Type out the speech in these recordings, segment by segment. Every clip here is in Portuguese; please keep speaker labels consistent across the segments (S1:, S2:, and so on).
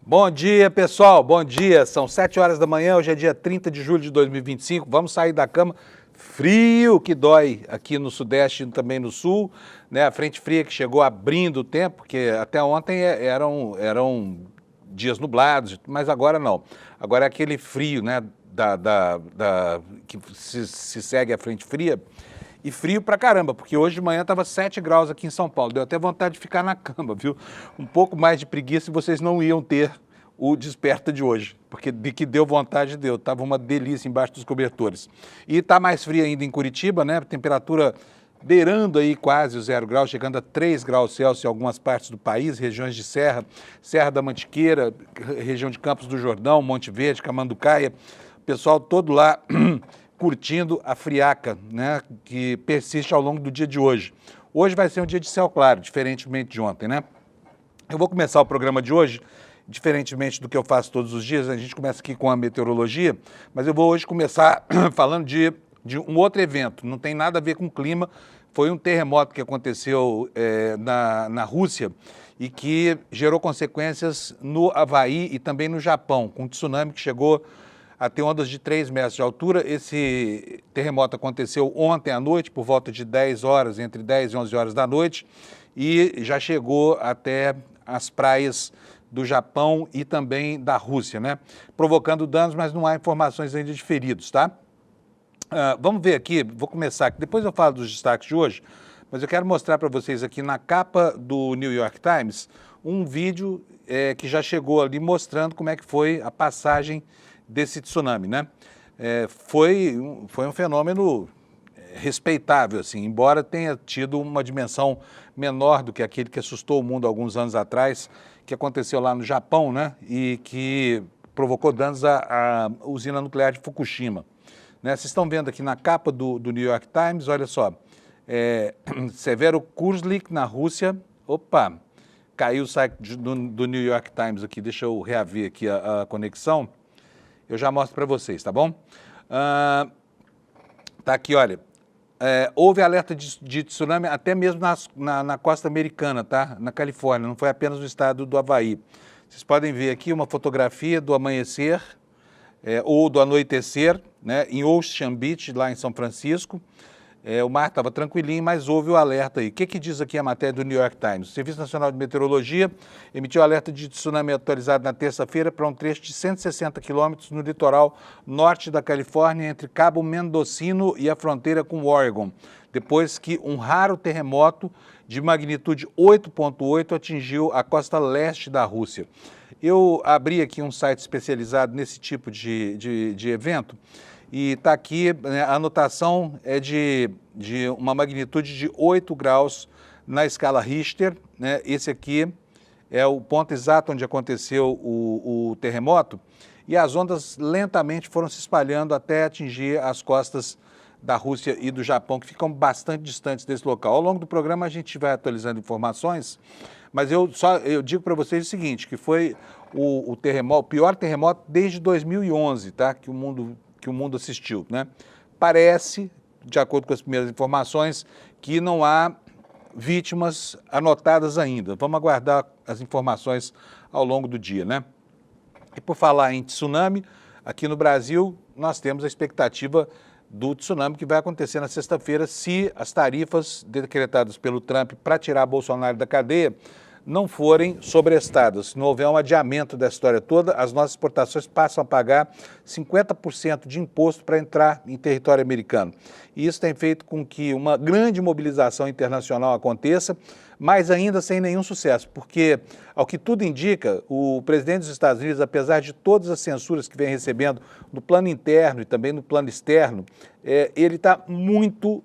S1: Bom dia, pessoal. Bom dia. São 7 horas da manhã, hoje é dia 30 de julho de 2025. Vamos sair da cama. Frio que dói aqui no Sudeste e também no Sul, né? A frente fria que chegou abrindo o tempo, porque até ontem eram dias nublados, mas agora não. Agora é aquele frio, né? Que se segue a frente fria. E frio pra caramba, porque hoje de manhã estava 7 graus aqui em São Paulo. Deu até vontade de ficar na cama, viu? Um pouco mais de preguiça e vocês não iam ter o Desperta de hoje, porque de que deu vontade, deu. Tava uma delícia embaixo dos cobertores. E tá mais frio ainda em Curitiba, né? Temperatura beirando aí quase o 0 grau, chegando a 3 graus Celsius em algumas partes do país, regiões de Serra, Serra da Mantiqueira, região de Campos do Jordão, Monte Verde, Camanducaia. O pessoal todo lá curtindo a friaca, né, que persiste ao longo do dia de hoje. Hoje vai ser um dia de céu claro, diferentemente de ontem, né? Eu vou começar o programa de hoje, diferentemente do que eu faço todos os dias, a gente começa aqui com a meteorologia, mas eu vou hoje começar falando de um outro evento, não tem nada a ver com o clima, foi um terremoto que aconteceu na Rússia e que gerou consequências no Havaí e também no Japão, com um tsunami que chegou a ter ondas de 3 metros de altura. Esse terremoto aconteceu ontem à noite, por volta de 10 horas, entre 10 e 11 horas da noite, e já chegou até as praias do Japão e também da Rússia, né? Provocando danos, mas não há informações ainda de feridos, tá? Vamos ver aqui, vou começar aqui, depois eu falo dos destaques de hoje, mas eu quero mostrar para vocês aqui na capa do New York Times um vídeo que já chegou ali mostrando como é que foi a passagem desse tsunami, né? Foi um fenômeno respeitável, assim, embora tenha tido uma dimensão menor do que aquele que assustou o mundo alguns anos atrás, que aconteceu lá no Japão, né? E que provocou danos à usina nuclear de Fukushima. Né? Vocês estão vendo aqui na capa do New York Times, olha só, Severo Kurslik na Rússia, opa, caiu o site do New York Times aqui, deixa eu reaver aqui a conexão. Eu já mostro para vocês, tá bom? Tá aqui, olha. Houve alerta de tsunami até mesmo na costa americana, tá? Na Califórnia, não foi apenas no estado do Havaí. Vocês podem ver aqui uma fotografia do amanhecer ou do anoitecer, né? Em Ocean Beach, lá em São Francisco. O mar estava tranquilinho, mas houve o alerta aí. O que diz aqui a matéria do New York Times? O Serviço Nacional de Meteorologia emitiu alerta de tsunami atualizado na terça-feira para um trecho de 160 quilômetros no litoral norte da Califórnia, entre Cabo Mendocino e a fronteira com o Oregon, depois que um raro terremoto de magnitude 8,8 atingiu a costa leste da Rússia. Eu abri aqui um site especializado nesse tipo de evento, e está aqui, né, a anotação é de uma magnitude de 8 graus na escala Richter, né? Esse aqui é o ponto exato onde aconteceu o terremoto, e as ondas lentamente foram se espalhando até atingir as costas da Rússia e do Japão, que ficam bastante distantes desse local. Ao longo do programa a gente vai atualizando informações, mas eu digo para vocês o seguinte, que foi o pior terremoto desde 2011, tá? Que o mundo assistiu, né? Parece, de acordo com as primeiras informações, que não há vítimas anotadas ainda. Vamos aguardar as informações ao longo do dia, né? E por falar em tsunami, aqui no Brasil nós temos a expectativa do tsunami que vai acontecer na sexta-feira se as tarifas decretadas pelo Trump para tirar Bolsonaro da cadeia não forem sobrestadas. Se não houver um adiamento dessa história toda, as nossas exportações passam a pagar 50% de imposto para entrar em território americano. E isso tem feito com que uma grande mobilização internacional aconteça, mas ainda sem nenhum sucesso, porque, ao que tudo indica, o presidente dos Estados Unidos, apesar de todas as censuras que vem recebendo no plano interno e também no plano externo, ele está muito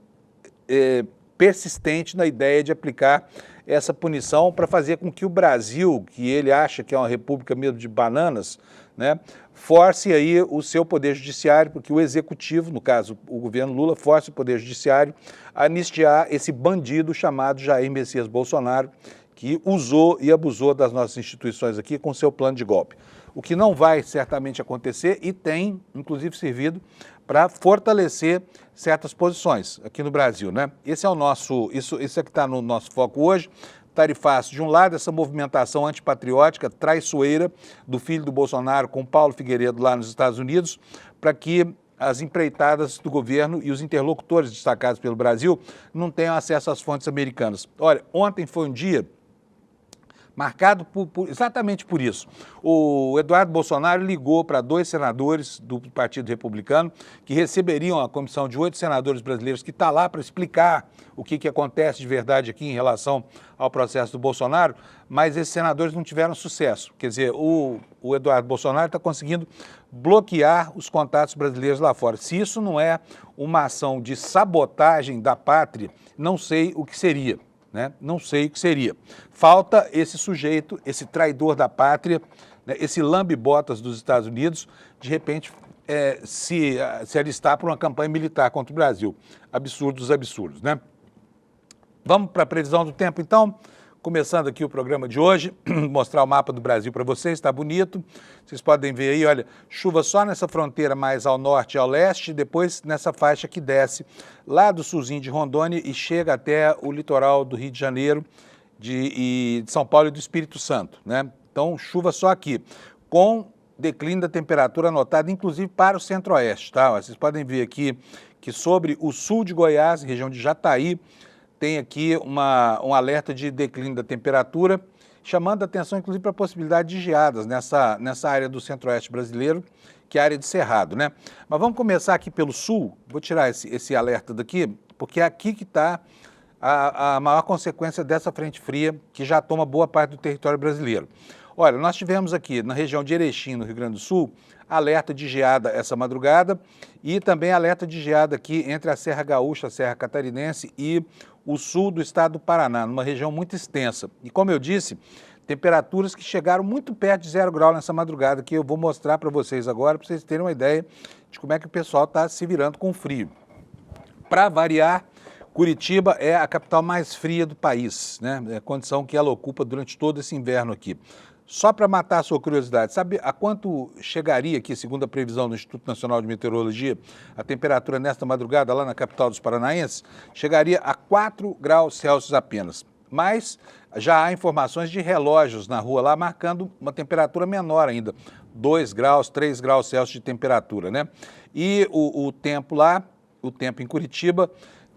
S1: persistente na ideia de aplicar essa punição para fazer com que o Brasil, que ele acha que é uma república mesmo de bananas, né, force aí o seu poder judiciário, porque o executivo, no caso o governo Lula, force o poder judiciário a anistiar esse bandido chamado Jair Messias Bolsonaro, que usou e abusou das nossas instituições aqui com seu plano de golpe. O que não vai certamente acontecer e tem, inclusive, servido para fortalecer certas posições aqui no Brasil, né? Esse é o nosso, isso é que está no nosso foco hoje. tarifaço. De um lado, essa movimentação antipatriótica, traiçoeira, do filho do Bolsonaro com Paulo Figueiredo lá nos Estados Unidos, para que as empreitadas do governo e os interlocutores destacados pelo Brasil não tenham acesso às fontes americanas. Olha, ontem foi um dia marcado exatamente por isso. O Eduardo Bolsonaro ligou para 2 senadores do Partido Republicano que receberiam a comissão de 8 senadores brasileiros que está lá para explicar o que acontece de verdade aqui em relação ao processo do Bolsonaro, mas esses senadores não tiveram sucesso. Quer dizer, o Eduardo Bolsonaro está conseguindo bloquear os contatos brasileiros lá fora. Se isso não é uma ação de sabotagem da pátria, não sei o que seria. Né? Não sei o que seria. Falta esse sujeito, esse traidor da pátria, né? Esse lambe-botas dos Estados Unidos, de repente se alistar para uma campanha militar contra o Brasil. Absurdos, absurdos, né? Vamos para a previsão do tempo, então? Começando aqui o programa de hoje, mostrar o mapa do Brasil para vocês, está bonito. Vocês podem ver aí, olha, chuva só nessa fronteira mais ao norte e ao leste, depois nessa faixa que desce lá do sulzinho de Rondônia e chega até o litoral do Rio de Janeiro, de São Paulo e do Espírito Santo, né? Então, chuva só aqui, com declínio da temperatura anotado, inclusive para o centro-oeste, tá? Vocês podem ver aqui que sobre o sul de Goiás, região de Jataí, tem aqui um alerta de declínio da temperatura, chamando a atenção, inclusive, para a possibilidade de geadas nessa área do centro-oeste brasileiro, que é a área de Cerrado, né? Mas vamos começar aqui pelo sul, vou tirar esse alerta daqui, porque é aqui que está a maior consequência dessa frente fria, que já toma boa parte do território brasileiro. Olha, nós tivemos aqui na região de Erechim, no Rio Grande do Sul, alerta de geada essa madrugada e também alerta de geada aqui entre a Serra Gaúcha, a Serra Catarinense e o sul do estado do Paraná, numa região muito extensa. E como eu disse, temperaturas que chegaram muito perto de 0 grau nessa madrugada, que eu vou mostrar para vocês agora, para vocês terem uma ideia de como é que o pessoal está se virando com frio. Para variar, Curitiba é a capital mais fria do país, né? É a condição que ela ocupa durante todo esse inverno aqui. Só para matar a sua curiosidade, sabe a quanto chegaria aqui, segundo a previsão do Instituto Nacional de Meteorologia, a temperatura nesta madrugada lá na capital dos paranaenses? Chegaria a 4 graus Celsius apenas. Mas já há informações de relógios na rua lá marcando uma temperatura menor ainda, 2 graus, 3 graus Celsius de temperatura, né? E o tempo lá, o tempo em Curitiba,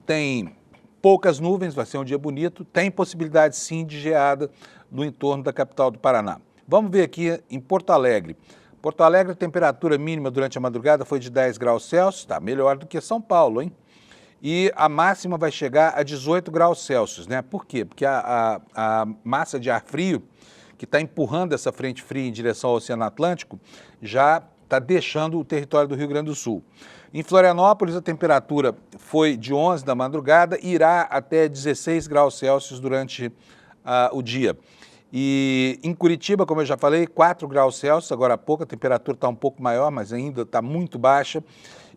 S1: tem poucas nuvens, vai ser um dia bonito, tem possibilidade sim de geada no entorno da capital do Paraná. Vamos ver aqui em Porto Alegre. Porto Alegre, a temperatura mínima durante a madrugada foi de 10 graus Celsius, está melhor do que São Paulo, hein? E a máxima vai chegar a 18 graus Celsius, né? Por quê? Porque a massa de ar frio, que está empurrando essa frente fria em direção ao Oceano Atlântico, já está deixando o território do Rio Grande do Sul. Em Florianópolis, a temperatura foi de 11 da madrugada e irá até 16 graus Celsius durante o dia. E em Curitiba, como eu já falei, 4 graus Celsius, agora há pouco a temperatura está um pouco maior, mas ainda está muito baixa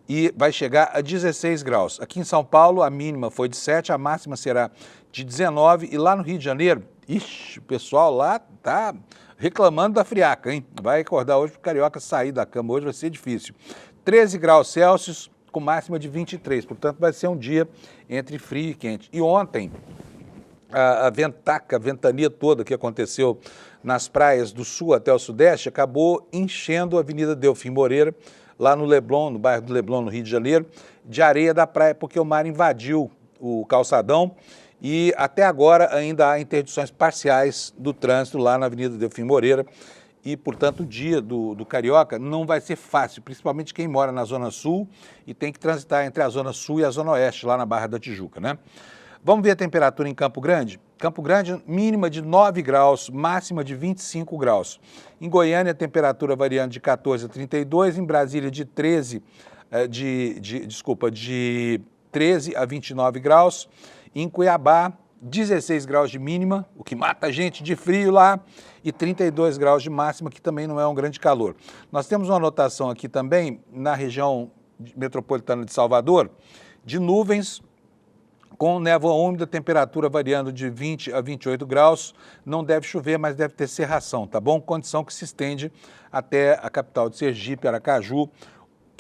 S1: e vai chegar a 16 graus. Aqui em São Paulo, a mínima foi de 7, a máxima será de 19 e lá no Rio de Janeiro, ixi, o pessoal lá está reclamando da friaca, hein? Vai acordar hoje para o carioca sair da cama, hoje vai ser difícil. 13 graus Celsius com máxima de 23, portanto vai ser um dia entre frio e quente. E ontem, a ventania toda que aconteceu nas praias do sul até o sudeste acabou enchendo a Avenida Delfim Moreira, lá no Leblon, no bairro do Leblon, no Rio de Janeiro, de areia da praia, porque o mar invadiu o calçadão e até agora ainda há interdições parciais do trânsito lá na Avenida Delfim Moreira e, portanto, o dia do carioca não vai ser fácil, principalmente quem mora na Zona Sul e tem que transitar entre a Zona Sul e a Zona Oeste, lá na Barra da Tijuca, né? Vamos ver a temperatura em Campo Grande? Campo Grande, mínima de 9 graus, máxima de 25 graus. Em Goiânia, a temperatura variando de 14 a 32, em Brasília de 13 a 29 graus. Em Cuiabá, 16 graus de mínima, o que mata a gente de frio lá, e 32 graus de máxima, que também não é um grande calor. Nós temos uma anotação aqui também, na região metropolitana de Salvador, de nuvens com névoa úmida, temperatura variando de 20 a 28 graus, não deve chover, mas deve ter cerração, tá bom? Condição que se estende até a capital de Sergipe, Aracaju,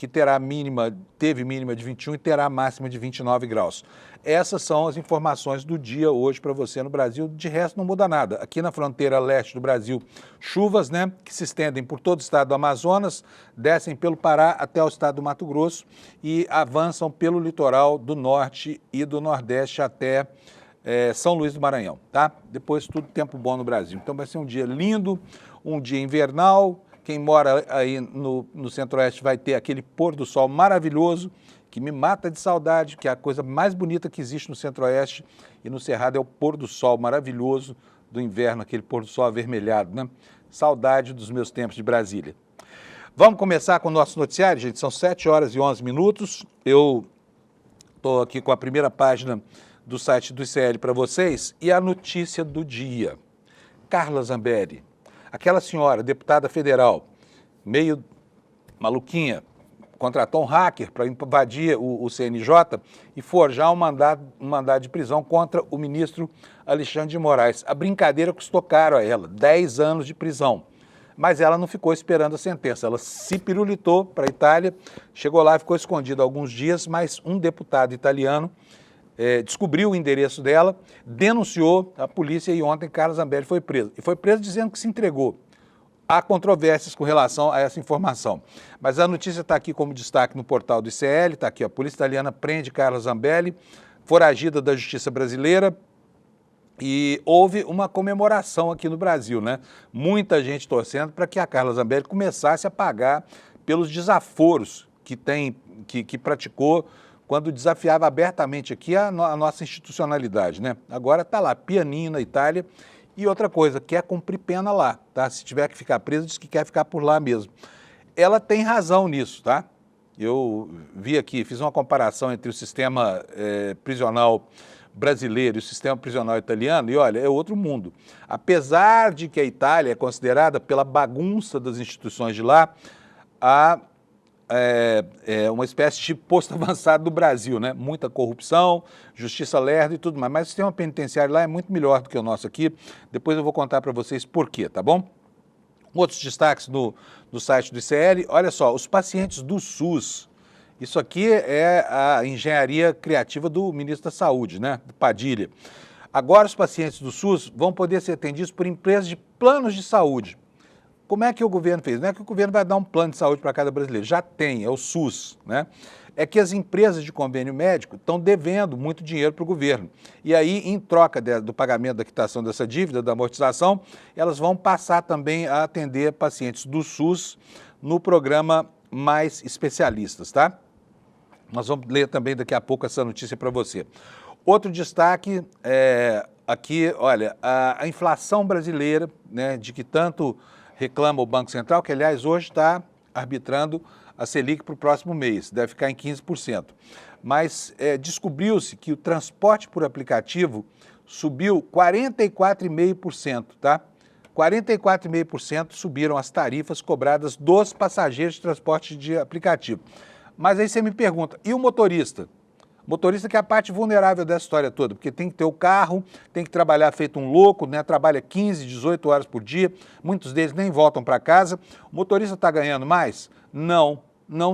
S1: que teve mínima de 21 e terá máxima de 29 graus. Essas são as informações do dia hoje para você no Brasil. De resto, não muda nada. Aqui na fronteira leste do Brasil, chuvas, né, que se estendem por todo o estado do Amazonas, descem pelo Pará até o estado do Mato Grosso e avançam pelo litoral do norte e do nordeste até São Luís do Maranhão, tá? Depois tudo tempo bom no Brasil. Então vai ser um dia lindo, um dia invernal. Quem mora aí no Centro-Oeste vai ter aquele pôr do sol maravilhoso, que me mata de saudade, que é a coisa mais bonita que existe no Centro-Oeste e no Cerrado é o pôr do sol maravilhoso do inverno, aquele pôr do sol avermelhado, né? Saudade dos meus tempos de Brasília. Vamos começar com o nosso noticiário, gente? São 7 horas e 11 minutos. Eu estou aqui com a primeira página do site do ICL para vocês e a notícia do dia. Carla Zambelli, aquela senhora, deputada federal, meio maluquinha, contratou um hacker para invadir o CNJ e forjar um mandado de prisão contra o ministro Alexandre de Moraes. A brincadeira custou caro a ela, 10 anos de prisão. Mas ela não ficou esperando a sentença, ela se pirulitou para a Itália, chegou lá e ficou escondida alguns dias, mas um deputado italiano descobriu o endereço dela, denunciou a polícia e ontem Carla Zambelli foi presa. E foi presa dizendo que se entregou. Há controvérsias com relação a essa informação. Mas a notícia está aqui como destaque no portal do ICL, está aqui, a polícia italiana prende Carla Zambelli, foragida da justiça brasileira, e houve uma comemoração aqui no Brasil, né? Muita gente torcendo para que a Carla Zambelli começasse a pagar pelos desaforos que praticou quando desafiava abertamente aqui a nossa institucionalidade, né? Agora está lá, pianinho na Itália. E outra coisa, quer cumprir pena lá, tá? Se tiver que ficar preso, diz que quer ficar por lá mesmo. Ela tem razão nisso, tá? Eu vi aqui, fiz uma comparação entre o sistema prisional brasileiro e o sistema prisional italiano, e olha, é outro mundo. Apesar de que a Itália é considerada, pela bagunça das instituições de lá, uma espécie de posto avançado do Brasil, né? Muita corrupção, justiça lerda e tudo mais. Mas o sistema penitenciário lá é muito melhor do que o nosso aqui. Depois eu vou contar para vocês por quê, tá bom? Outros destaques no site do ICL. Olha só, os pacientes do SUS. Isso aqui é a engenharia criativa do ministro da Saúde, né? Do Padilha. Agora os pacientes do SUS vão poder ser atendidos por empresas de planos de saúde. Como é que o governo fez? Não é que o governo vai dar um plano de saúde para cada brasileiro, já tem, é o SUS, né? É que as empresas de convênio médico estão devendo muito dinheiro para o governo. E aí, em troca do pagamento da quitação dessa dívida, da amortização, elas vão passar também a atender pacientes do SUS no programa Mais Especialistas, tá? Nós vamos ler também daqui a pouco essa notícia para você. Outro destaque aqui, olha, a inflação brasileira, né, de que tanto reclama o Banco Central, que aliás hoje está arbitrando a Selic para o próximo mês, deve ficar em 15%. Mas descobriu-se que o transporte por aplicativo subiu 44,5%, tá? 44,5% subiram as tarifas cobradas dos passageiros de transporte de aplicativo. Mas aí você me pergunta, e o motorista? O motorista que é a parte vulnerável dessa história toda, porque tem que ter o carro, tem que trabalhar feito um louco, né? Trabalha 15, 18 horas por dia, muitos deles nem voltam para casa. O motorista está ganhando mais? Não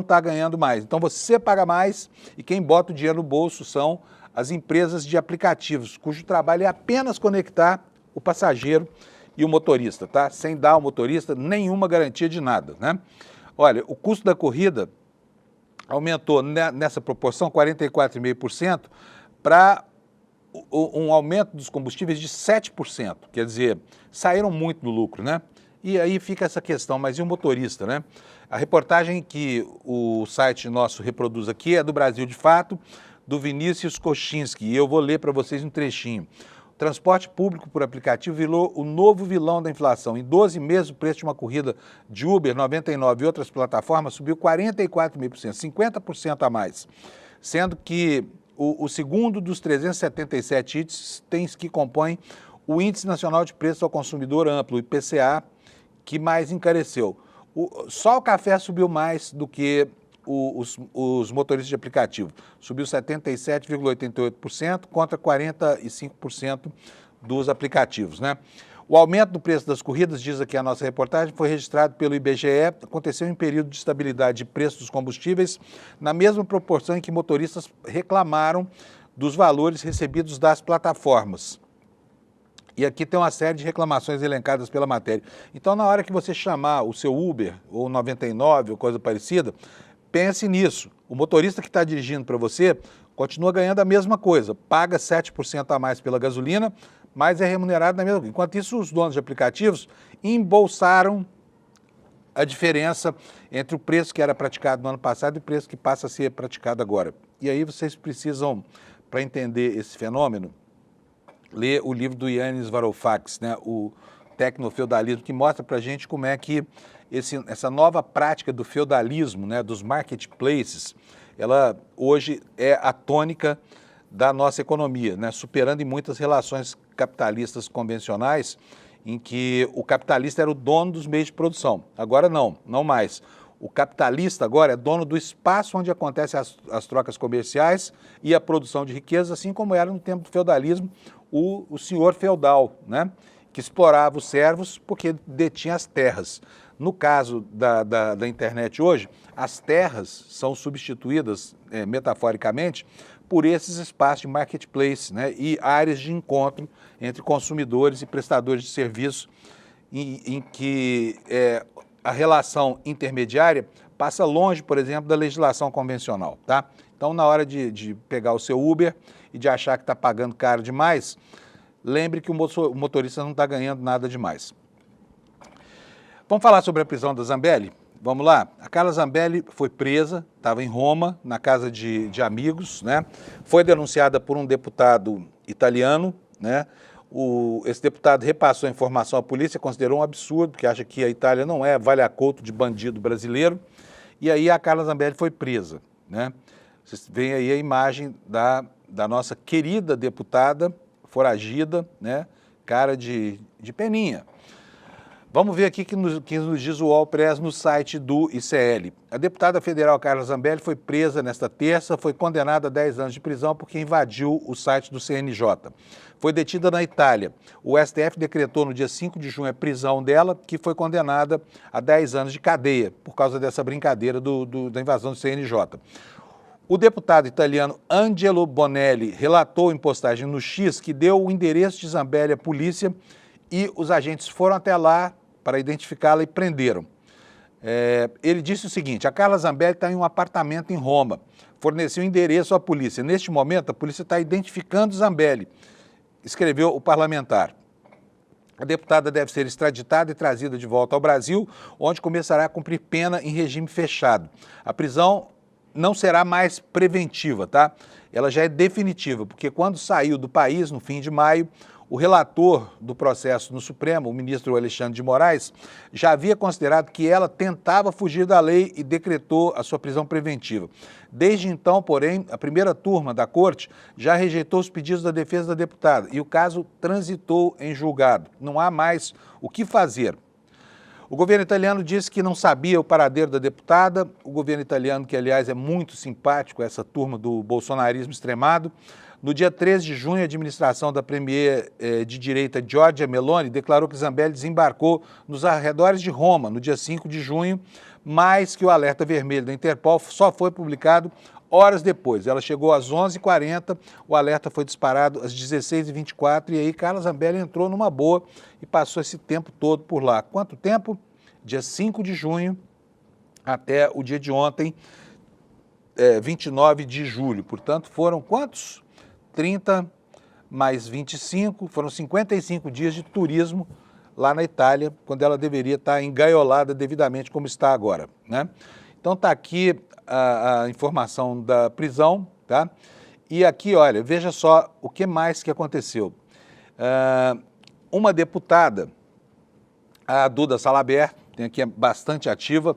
S1: está ganhando mais. Então você paga mais e quem bota o dinheiro no bolso são as empresas de aplicativos, cujo trabalho é apenas conectar o passageiro e o motorista, tá? Sem dar ao motorista nenhuma garantia de nada, né? Olha, o custo da corrida aumentou nessa proporção, 44,5%, para um aumento dos combustíveis de 7%. Quer dizer, saíram muito no lucro, né? E aí fica essa questão, mas e o motorista, né? A reportagem que o site nosso reproduz aqui é do Brasil de Fato, do Vinícius Kochinski, e eu vou ler para vocês um trechinho. O transporte público por aplicativo virou o novo vilão da inflação. Em 12 meses, o preço de uma corrida de Uber, 99 e outras plataformas subiu 44,5%, 50% a mais. Sendo que o segundo dos 377 itens que compõem o Índice Nacional de Preços ao Consumidor Amplo, o IPCA, que mais encareceu. Só o café subiu mais do que os motoristas de aplicativo. Subiu 77,88% contra 45% dos aplicativos, né? O aumento do preço das corridas, diz aqui a nossa reportagem, foi registrado pelo IBGE, aconteceu em período de estabilidade de preço dos combustíveis, na mesma proporção em que motoristas reclamaram dos valores recebidos das plataformas. E aqui tem uma série de reclamações elencadas pela matéria. Então, na hora que você chamar o seu Uber, ou 99, ou coisa parecida, pense nisso. O motorista que está dirigindo para você continua ganhando a mesma coisa, paga 7% a mais pela gasolina, mas é remunerado na mesma coisa. Enquanto isso, os donos de aplicativos embolsaram a diferença entre o preço que era praticado no ano passado e o preço que passa a ser praticado agora. E aí vocês precisam, para entender esse fenômeno, ler o livro do Yanis Varoufakis, né, o Tecnofeudalismo, que mostra para a gente como é que essa nova prática do feudalismo, né, dos marketplaces, ela hoje é a tônica da nossa economia, né, superando em muitas relações capitalistas convencionais, em que o capitalista era o dono dos meios de produção. Agora não mais. O capitalista agora é dono do espaço onde acontecem as trocas comerciais e a produção de riqueza, assim como era no tempo do feudalismo o senhor feudal, né, que explorava os servos porque detinha as terras. No caso da internet hoje, as terras são substituídas, metaforicamente, por esses espaços de marketplace, né, e áreas de encontro entre consumidores e prestadores de serviço em que a relação intermediária passa longe, por exemplo, da legislação convencional, tá? Então, na hora de pegar o seu Uber e de achar que está pagando caro demais, lembre que o motorista não está ganhando nada demais. Vamos falar sobre a prisão da Zambelli? Vamos lá? A Carla Zambelli foi presa, estava em Roma, na casa de amigos, né? Foi denunciada por um deputado italiano, né? Esse deputado repassou a informação à polícia, considerou um absurdo, porque acha que a Itália não é vale-a-couto de bandido brasileiro, e aí a Carla Zambelli foi presa, né? Vocês veem aí a imagem da nossa querida deputada foragida, né? Cara de peninha. Vamos ver aqui que nos diz o UOL Press no site do ICL. A deputada federal Carla Zambelli foi presa nesta terça, foi condenada a 10 anos de prisão porque invadiu o site do CNJ. Foi detida na Itália. O STF decretou no dia 5 de junho a prisão dela, que foi condenada a 10 anos de cadeia por causa dessa brincadeira da invasão do CNJ. O deputado italiano Angelo Bonelli relatou em postagem no X que deu o endereço de Zambelli à polícia e os agentes foram até lá para identificá-la e prenderam. Ele disse o seguinte: a Carla Zambelli está em um apartamento em Roma, forneceu o endereço à polícia. Neste momento, a polícia está identificando Zambelli, escreveu o parlamentar. A deputada deve ser extraditada e trazida de volta ao Brasil, onde começará a cumprir pena em regime fechado. A prisão não será mais preventiva, tá? Ela já é definitiva, porque quando saiu do país, no fim de maio, o relator do processo no Supremo, o ministro Alexandre de Moraes, já havia considerado que ela tentava fugir da lei e decretou a sua prisão preventiva. Desde então, porém, a primeira turma da corte já rejeitou os pedidos da defesa da deputada e o caso transitou em julgado. Não há mais o que fazer. O governo italiano disse que não sabia o paradeiro da deputada. O governo italiano, que aliás é muito simpático, essa turma do bolsonarismo extremado. No dia 13 de junho, a administração da premier de direita Giorgia Meloni declarou que Zambelli desembarcou nos arredores de Roma no dia 5 de junho, mas que o alerta vermelho da Interpol só foi publicado horas depois. Ela chegou às 11h40, o alerta foi disparado às 16h24 e aí Carla Zambelli entrou numa boa e passou esse tempo todo por lá. Quanto tempo? Dia 5 de junho até o dia de ontem, 29 de julho. Portanto, foram quantos? 30 mais 25, foram 55 dias de turismo lá na Itália, quando ela deveria estar engaiolada devidamente como está agora, né? Então está aqui a informação da prisão, tá? E aqui, olha, veja só o que mais que aconteceu. Uma deputada, a Duda Salabert, tem aqui bastante ativa,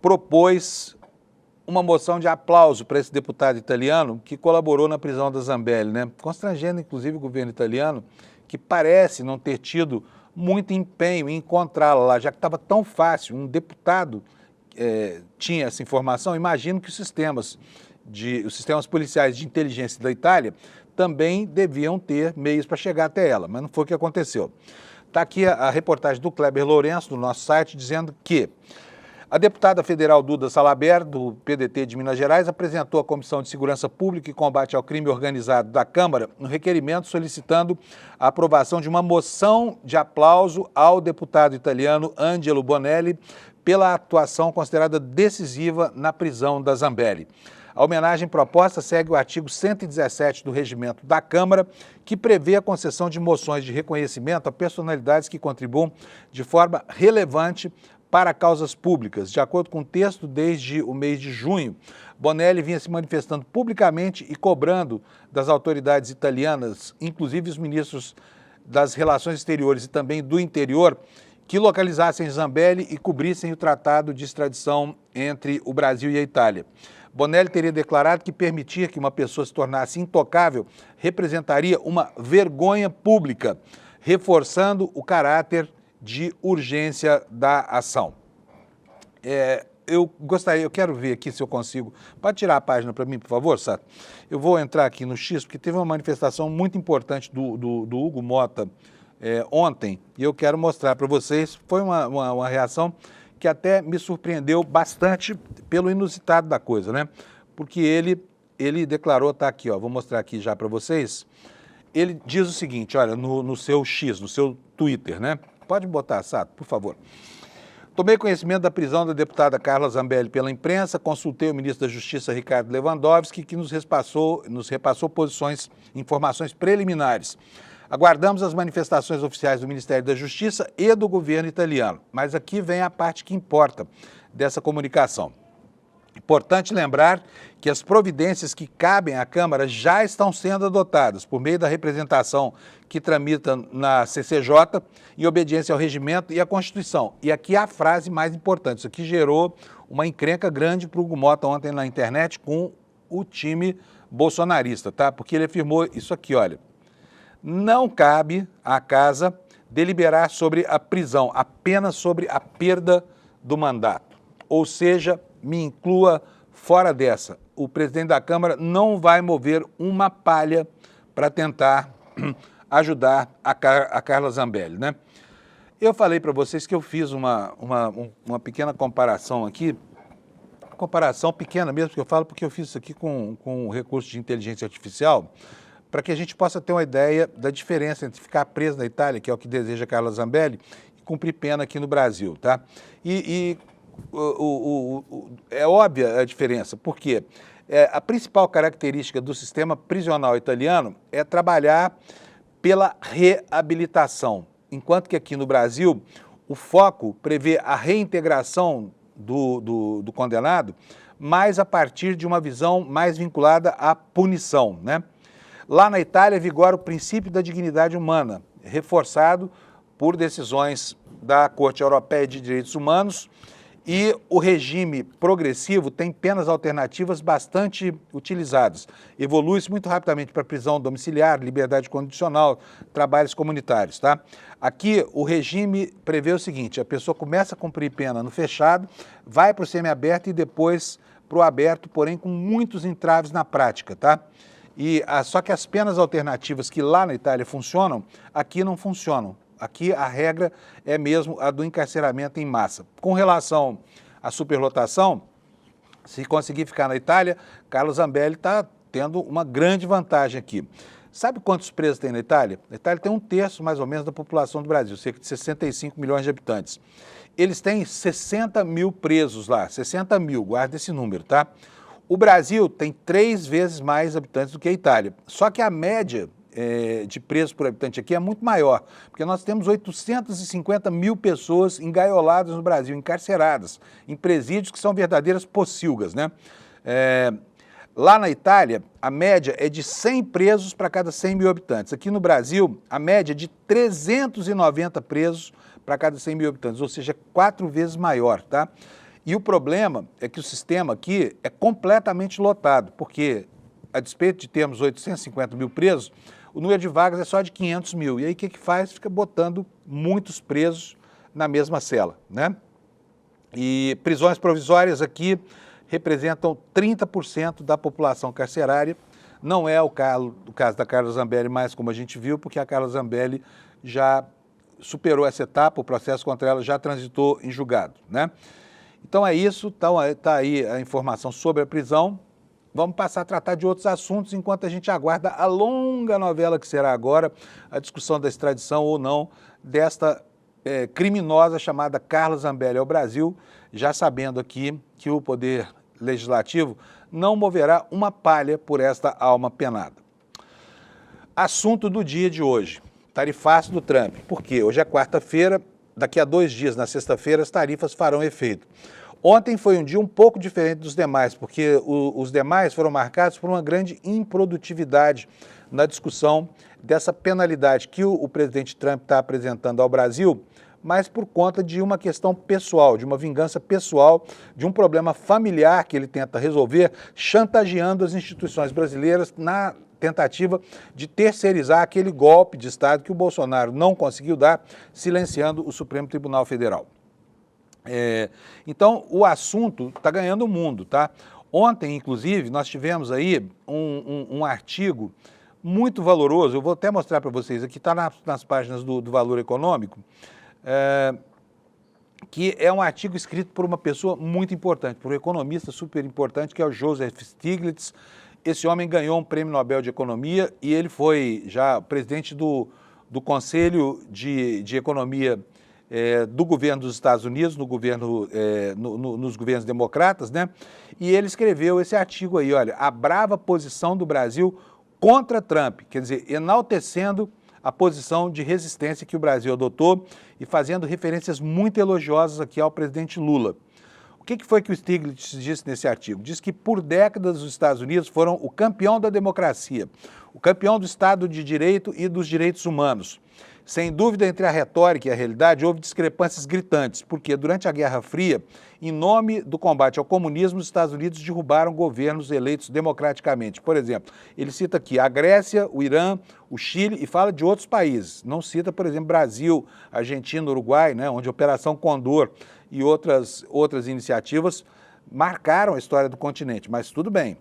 S1: propôs uma moção de aplauso para esse deputado italiano que colaborou na prisão da Zambelli, né? Constrangendo, inclusive, o governo italiano, que parece não ter tido muito empenho em encontrá-la lá, já que estava tão fácil. Um deputado tinha essa informação. Imagino que os sistemas policiais de inteligência da Itália também deviam ter meios para chegar até ela, mas não foi o que aconteceu. Está aqui a reportagem do Kleber Lourenço, do nosso site, dizendo que a deputada federal Duda Salabert, do PDT de Minas Gerais, apresentou à Comissão de Segurança Pública e Combate ao Crime Organizado da Câmara um requerimento solicitando a aprovação de uma moção de aplauso ao deputado italiano Angelo Bonelli pela atuação considerada decisiva na prisão da Zambelli. A homenagem proposta segue o artigo 117 do Regimento da Câmara, que prevê a concessão de moções de reconhecimento a personalidades que contribuam de forma relevante para causas públicas. De acordo com o texto, desde o mês de junho, Bonelli vinha se manifestando publicamente e cobrando das autoridades italianas, inclusive os ministros das Relações Exteriores e também do Interior, que localizassem Zambelli e cobrissem o tratado de extradição entre o Brasil e a Itália. Bonelli teria declarado que permitir que uma pessoa se tornasse intocável representaria uma vergonha pública, reforçando o caráter de urgência da ação. Eu quero ver aqui se eu consigo. Pode tirar a página para mim, por favor, Sato? Eu vou entrar aqui no X, porque teve uma manifestação muito importante do Hugo Mota ontem, e eu quero mostrar para vocês. Foi uma reação que até me surpreendeu bastante pelo inusitado da coisa, né? Porque ele declarou, tá aqui, ó, vou mostrar aqui já para vocês. Ele diz o seguinte, olha, no seu X, no seu Twitter, né? Pode botar, Sato, por favor. Tomei conhecimento da prisão da deputada Carla Zambelli pela imprensa, consultei o ministro da Justiça, Ricardo Lewandowski, que nos repassou informações preliminares. Aguardamos as manifestações oficiais do Ministério da Justiça e do governo italiano. Mas aqui vem a parte que importa dessa comunicação. Importante lembrar que as providências que cabem à Câmara já estão sendo adotadas por meio da representação que tramita na CCJ, em obediência ao regimento e à Constituição. E aqui a frase mais importante, isso aqui gerou uma encrenca grande para o Hugo Mota ontem na internet com o time bolsonarista, tá? Porque ele afirmou isso aqui, olha, não cabe à Casa deliberar sobre a prisão, apenas sobre a perda do mandato. Ou seja, me inclua fora dessa. O presidente da Câmara não vai mover uma palha para tentar ajudar a Carla Zambelli, né? Eu falei para vocês que eu fiz uma pequena comparação aqui, comparação pequena mesmo, que eu falo porque eu fiz isso aqui com o recurso de inteligência artificial, para que a gente possa ter uma ideia da diferença entre ficar preso na Itália, que é o que deseja Carla Zambelli, e cumprir pena aqui no Brasil, tá? É óbvia a diferença, porque a principal característica do sistema prisional italiano é trabalhar pela reabilitação, enquanto que aqui no Brasil o foco prevê a reintegração do condenado, mas a partir de uma visão mais vinculada à punição, né? Lá na Itália vigora o princípio da dignidade humana, reforçado por decisões da Corte Europeia de Direitos Humanos, e o regime progressivo tem penas alternativas bastante utilizadas. Evolui-se muito rapidamente para prisão domiciliar, liberdade condicional, trabalhos comunitários, tá? Aqui o regime prevê o seguinte, a pessoa começa a cumprir pena no fechado, vai para o semiaberto e depois para o aberto, porém com muitos entraves na prática, tá? Só que as penas alternativas que lá na Itália funcionam, aqui não funcionam. Aqui a regra é mesmo a do encarceramento em massa. Com relação à superlotação, se conseguir ficar na Itália, Carla Zambelli está tendo uma grande vantagem aqui. Sabe quantos presos tem na Itália? A Itália tem 1/3 mais ou menos da população do Brasil, cerca de 65 milhões de habitantes. Eles têm 60 mil presos lá, 60 mil, guarda esse número, tá? O Brasil tem 3 vezes mais habitantes do que a Itália, só que a média de presos por habitante aqui é muito maior, porque nós temos 850 mil pessoas engaioladas no Brasil, encarceradas, em presídios que são verdadeiras pocilgas, né? Lá na Itália, a média é de 100 presos para cada 100 mil habitantes. Aqui no Brasil, a média é de 390 presos para cada 100 mil habitantes, ou seja, 4 vezes maior, tá? E o problema é que o sistema aqui é completamente lotado, porque, a despeito de termos 850 mil presos, o número de vagas é só de 500 mil. E aí o que faz? Fica botando muitos presos na mesma cela, né? E prisões provisórias aqui representam 30% da população carcerária. Não é o caso da Carla Zambelli mais como a gente viu, porque a Carla Zambelli já superou essa etapa, o processo contra ela já transitou em julgado, né? Então é isso, tá aí a informação sobre a prisão. Vamos passar a tratar de outros assuntos enquanto a gente aguarda a longa novela que será agora a discussão da extradição ou não desta criminosa chamada Carla Zambelli ao Brasil, já sabendo aqui que o Poder Legislativo não moverá uma palha por esta alma penada. Assunto do dia de hoje, tarifaço do Trump. Por quê? Hoje é quarta-feira, daqui a 2 dias, na sexta-feira, as tarifas farão efeito. Ontem foi um dia um pouco diferente dos demais, porque os demais foram marcados por uma grande improdutividade na discussão dessa penalidade que o presidente Trump está apresentando ao Brasil, mas por conta de uma questão pessoal, de uma vingança pessoal, de um problema familiar que ele tenta resolver, chantageando as instituições brasileiras na tentativa de terceirizar aquele golpe de Estado que o Bolsonaro não conseguiu dar, silenciando o Supremo Tribunal Federal. Então, o assunto está ganhando o mundo, tá? Ontem, inclusive, nós tivemos aí um artigo muito valoroso, eu vou até mostrar para vocês, aqui está nas páginas do Valor Econômico, que é um artigo escrito por uma pessoa muito importante, por um economista super importante, que é o Joseph Stiglitz. Esse homem ganhou um prêmio Nobel de Economia e ele foi já presidente do Conselho de Economia do governo dos Estados Unidos, nos governos democratas, né? E ele escreveu esse artigo aí, olha, a brava posição do Brasil contra Trump, quer dizer, enaltecendo a posição de resistência que o Brasil adotou e fazendo referências muito elogiosas aqui ao presidente Lula. O que foi que o Stiglitz disse nesse artigo? Diz que por décadas os Estados Unidos foram o campeão da democracia, o campeão do Estado de Direito e dos direitos humanos. Sem dúvida, entre a retórica e a realidade, houve discrepâncias gritantes, porque durante a Guerra Fria, em nome do combate ao comunismo, os Estados Unidos derrubaram governos eleitos democraticamente. Por exemplo, ele cita aqui a Grécia, o Irã, o Chile e fala de outros países. Não cita, por exemplo, Brasil, Argentina, Uruguai, né, onde a Operação Condor e outras iniciativas marcaram a história do continente, mas tudo bem.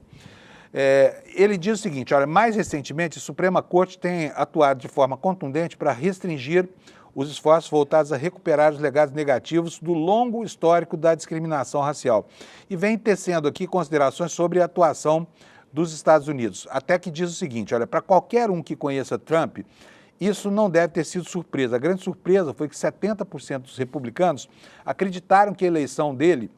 S1: Ele diz o seguinte, olha, mais recentemente a Suprema Corte tem atuado de forma contundente para restringir os esforços voltados a recuperar os legados negativos do longo histórico da discriminação racial e vem tecendo aqui considerações sobre a atuação dos Estados Unidos, até que diz o seguinte, olha, para qualquer um que conheça Trump, isso não deve ter sido surpresa. A grande surpresa foi que 70% dos republicanos acreditaram que a eleição dele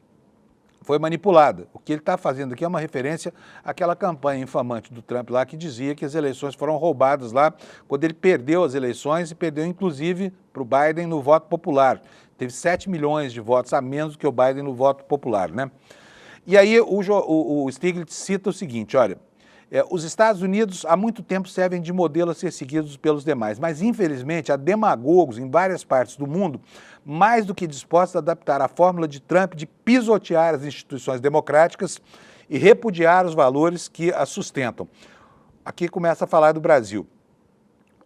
S1: foi manipulada. O que ele está fazendo aqui é uma referência àquela campanha infamante do Trump lá que dizia que as eleições foram roubadas lá, quando ele perdeu as eleições e perdeu inclusive para o Biden no voto popular. Teve 7 milhões de votos a menos que o Biden no voto popular, né? E aí o Stiglitz cita o seguinte, olha, os Estados Unidos há muito tempo servem de modelo a ser seguidos pelos demais, mas infelizmente há demagogos em várias partes do mundo mais do que dispostos a adaptar a fórmula de Trump de pisotear as instituições democráticas e repudiar os valores que as sustentam. Aqui começa a falar do Brasil.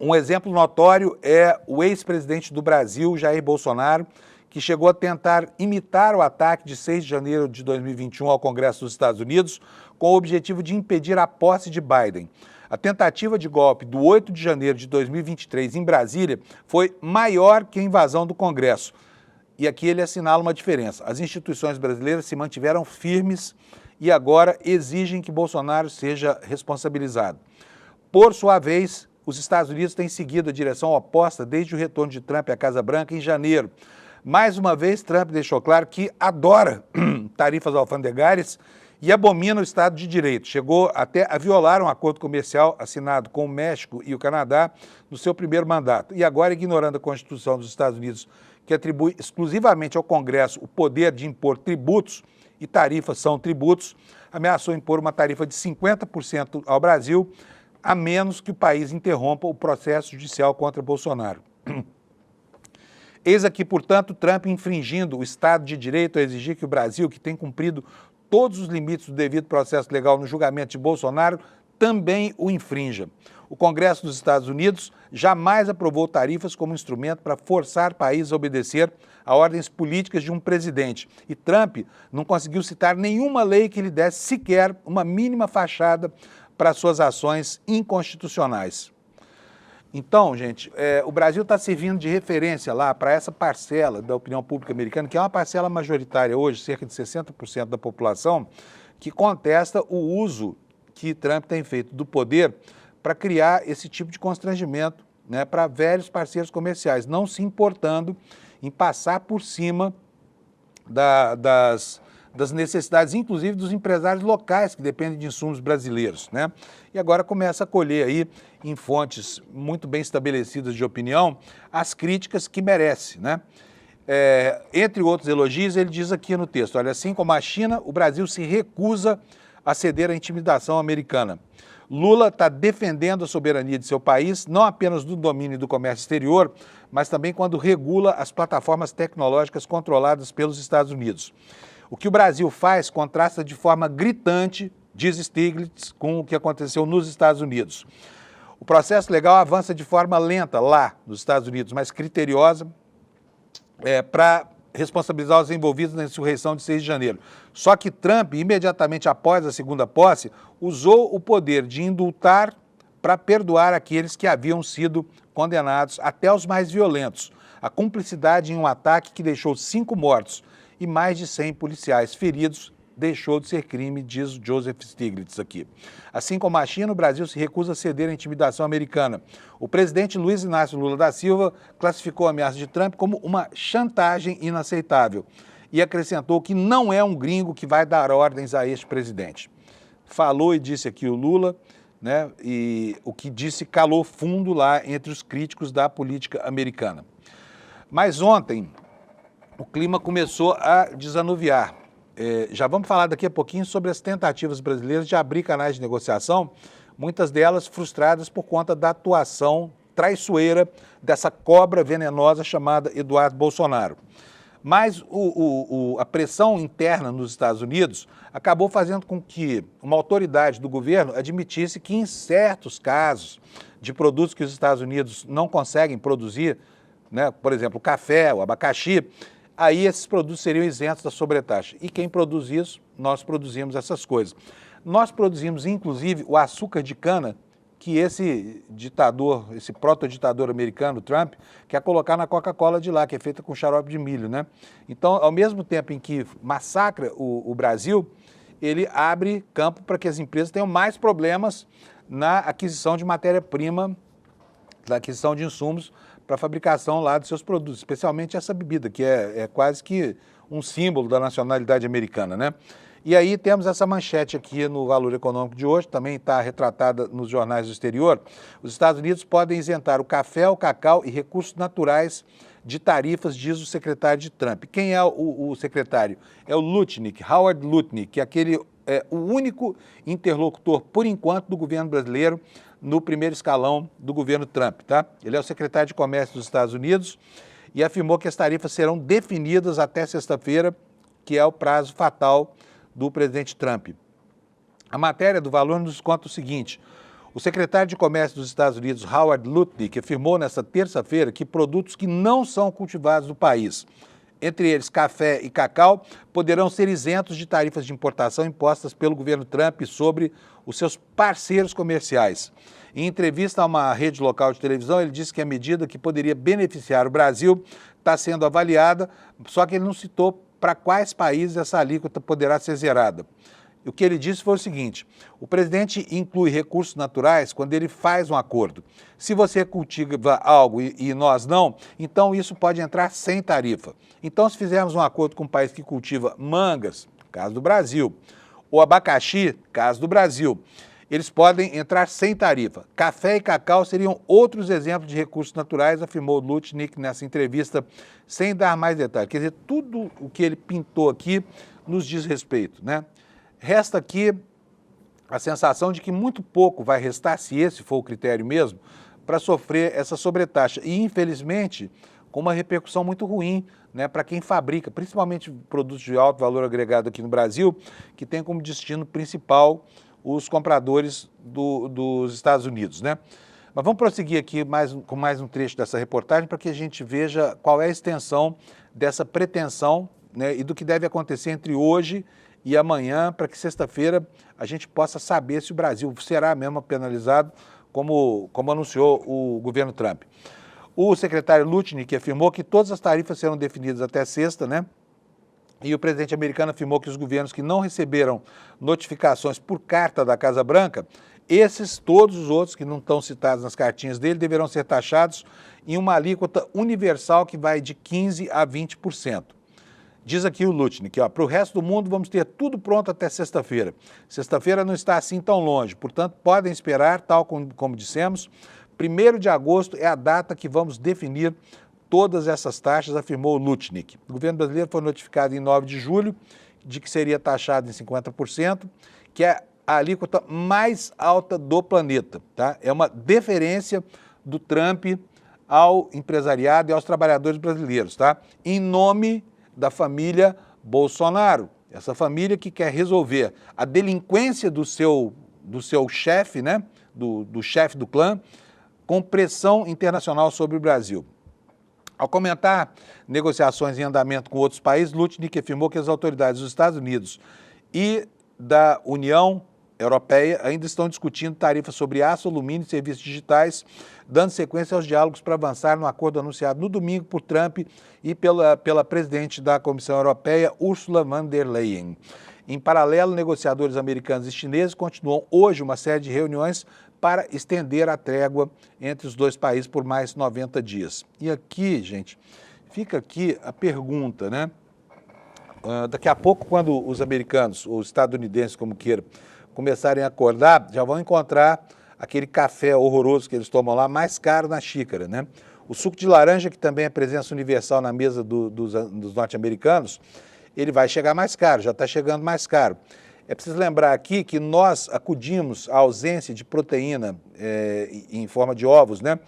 S1: Um exemplo notório é o ex-presidente do Brasil, Jair Bolsonaro, que chegou a tentar imitar o ataque de 6 de janeiro de 2021 ao Congresso dos Estados Unidos com o objetivo de impedir a posse de Biden. A tentativa de golpe do 8 de janeiro de 2023 em Brasília foi maior que a invasão do Congresso. E aqui ele assinala uma diferença. As instituições brasileiras se mantiveram firmes e agora exigem que Bolsonaro seja responsabilizado. Por sua vez, os Estados Unidos têm seguido a direção oposta desde o retorno de Trump à Casa Branca em janeiro. Mais uma vez, Trump deixou claro que adora tarifas alfandegárias e abomina o Estado de Direito. Chegou até a violar um acordo comercial assinado com o México e o Canadá no seu primeiro mandato. E agora, ignorando a Constituição dos Estados Unidos, que atribui exclusivamente ao Congresso o poder de impor tributos, e tarifas são tributos, ameaçou impor uma tarifa de 50% ao Brasil, a menos que o país interrompa o processo judicial contra Bolsonaro. Eis aqui, portanto, Trump infringindo o Estado de Direito a exigir que o Brasil, que tem cumprido todos os limites do devido processo legal no julgamento de Bolsonaro, também o infrinja. O Congresso dos Estados Unidos jamais aprovou tarifas como instrumento para forçar países a obedecer a ordens políticas de um presidente. E Trump não conseguiu citar nenhuma lei que lhe desse sequer uma mínima fachada para suas ações inconstitucionais. Então, gente, o Brasil está servindo de referência lá para essa parcela da opinião pública americana, que é uma parcela majoritária hoje, cerca de 60% da população, que contesta o uso que Trump tem feito do poder para criar esse tipo de constrangimento, né, para velhos parceiros comerciais, não se importando em passar por cima das necessidades, inclusive dos empresários locais que dependem de insumos brasileiros, né? E agora começa a colher aí, em fontes muito bem estabelecidas de opinião, as críticas que merece, né? Entre outros elogios, ele diz aqui no texto, olha, assim como a China, o Brasil se recusa a ceder à intimidação americana. Lula está defendendo a soberania de seu país, não apenas do domínio do comércio exterior, mas também quando regula as plataformas tecnológicas controladas pelos Estados Unidos. O que o Brasil faz contrasta de forma gritante, diz Stiglitz, com o que aconteceu nos Estados Unidos. O processo legal avança de forma lenta lá nos Estados Unidos, mas criteriosa para responsabilizar os envolvidos na insurreição de 6 de janeiro. Só que Trump, imediatamente após a segunda posse, usou o poder de indultar para perdoar aqueles que haviam sido condenados, até os mais violentos. A cumplicidade em um ataque que deixou 5 mortos e mais de 100 policiais feridos deixou de ser crime, diz Joseph Stiglitz aqui. Assim como a China, o Brasil se recusa a ceder à intimidação americana. O presidente Luiz Inácio Lula da Silva classificou a ameaça de Trump como uma chantagem inaceitável e acrescentou que não é um gringo que vai dar ordens a este presidente. Falou e disse aqui o Lula, né, e o que disse calou fundo lá entre os críticos da política americana. Mas ontem o clima começou a desanuviar. Já vamos falar daqui a pouquinho sobre as tentativas brasileiras de abrir canais de negociação, muitas delas frustradas por conta da atuação traiçoeira dessa cobra venenosa chamada Eduardo Bolsonaro. Mas a pressão interna nos Estados Unidos acabou fazendo com que uma autoridade do governo admitisse que em certos casos de produtos que os Estados Unidos não conseguem produzir, né, por exemplo, o café, o abacaxi, aí esses produtos seriam isentos da sobretaxa. E quem produz isso? Nós produzimos essas coisas. Nós produzimos, inclusive, o açúcar de cana que esse ditador, esse proto-ditador americano, Trump, quer colocar na Coca-Cola de lá, que é feita com xarope de milho, né? Então, ao mesmo tempo em que massacra o Brasil, ele abre campo para que as empresas tenham mais problemas na aquisição de matéria-prima, na aquisição de insumos para a fabricação lá dos seus produtos, especialmente essa bebida, que é quase que um símbolo da nacionalidade americana, né? E aí temos essa manchete aqui no Valor Econômico de hoje, também está retratada nos jornais do exterior. Os Estados Unidos podem isentar o café, o cacau e recursos naturais de tarifas, diz o secretário de Trump. Quem é o secretário? É o Lutnick, Howard Lutnick, que é o único interlocutor, por enquanto, do governo brasileiro no primeiro escalão do governo Trump, tá? Ele é o secretário de Comércio dos Estados Unidos e afirmou que as tarifas serão definidas até sexta-feira, que é o prazo fatal do presidente Trump. A matéria do Valor nos conta o seguinte: o secretário de Comércio dos Estados Unidos, Howard Lutnick, afirmou nesta terça-feira que produtos que não são cultivados no país, entre eles café e cacau, poderão ser isentos de tarifas de importação impostas pelo governo Trump sobre os seus parceiros comerciais. Em entrevista a uma rede local de televisão, ele disse que a medida que poderia beneficiar o Brasil está sendo avaliada, só que ele não citou para quais países essa alíquota poderá ser zerada. O que ele disse foi o seguinte: o presidente inclui recursos naturais quando ele faz um acordo. Se você cultiva algo e nós não, então isso pode entrar sem tarifa. Então, se fizermos um acordo com um país que cultiva mangas, caso do Brasil, ou abacaxi, caso do Brasil, eles podem entrar sem tarifa. Café e cacau seriam outros exemplos de recursos naturais, afirmou Lutnick nessa entrevista, sem dar mais detalhes. Quer dizer, tudo o que ele pintou aqui nos diz respeito, né? Resta aqui a sensação de que muito pouco vai restar, se esse for o critério mesmo, para sofrer essa sobretaxa. E, infelizmente, com uma repercussão muito ruim, né, para quem fabrica, principalmente produtos de alto valor agregado aqui no Brasil, que tem como destino principal os compradores dos Estados Unidos, né? Mas vamos prosseguir aqui com mais um trecho dessa reportagem para que a gente veja qual é a extensão dessa pretensão, né, e do que deve acontecer entre hoje e amanhã, para que sexta-feira a gente possa saber se o Brasil será mesmo penalizado como anunciou o governo Trump. O secretário Lutnick afirmou que todas as tarifas serão definidas até sexta, né? E o presidente americano afirmou que os governos que não receberam notificações por carta da Casa Branca, todos os outros que não estão citados nas cartinhas dele, deverão ser taxados em uma alíquota universal que vai de 15% a 20%. Diz aqui o Lutnick, para o resto do mundo vamos ter tudo pronto até sexta-feira. Sexta-feira não está assim tão longe, portanto podem esperar, tal como dissemos, 1º de agosto é a data que vamos definir todas essas taxas, afirmou o Lutnick. O governo brasileiro foi notificado em 9 de julho de que seria taxado em 50%, que é a alíquota mais alta do planeta. Tá? É uma deferência do Trump ao empresariado e aos trabalhadores brasileiros, tá? Em nome da família Bolsonaro, essa família que quer resolver a delinquência do seu chefe, né? do chefe do clã, com pressão internacional sobre o Brasil. Ao comentar negociações em andamento com outros países, Lutnick afirmou que as autoridades dos Estados Unidos e da União Europeia ainda estão discutindo tarifas sobre aço, alumínio e serviços digitais, dando sequência aos diálogos para avançar no acordo anunciado no domingo por Trump e pela presidente da Comissão Europeia, Ursula von der Leyen. Em paralelo, negociadores americanos e chineses continuam hoje uma série de reuniões para estender a trégua entre os dois países por mais 90 dias. E aqui, gente, fica aqui a pergunta, né? Daqui a pouco, quando os americanos, ou os estadunidenses, como queiram, começarem a acordar, já vão encontrar aquele café horroroso que eles tomam lá, mais caro na xícara, né? O suco de laranja, que também é presença universal na mesa dos norte-americanos, ele vai chegar mais caro, já está chegando mais caro. É preciso lembrar aqui que nós acudimos à ausência de proteína em forma de ovos, né?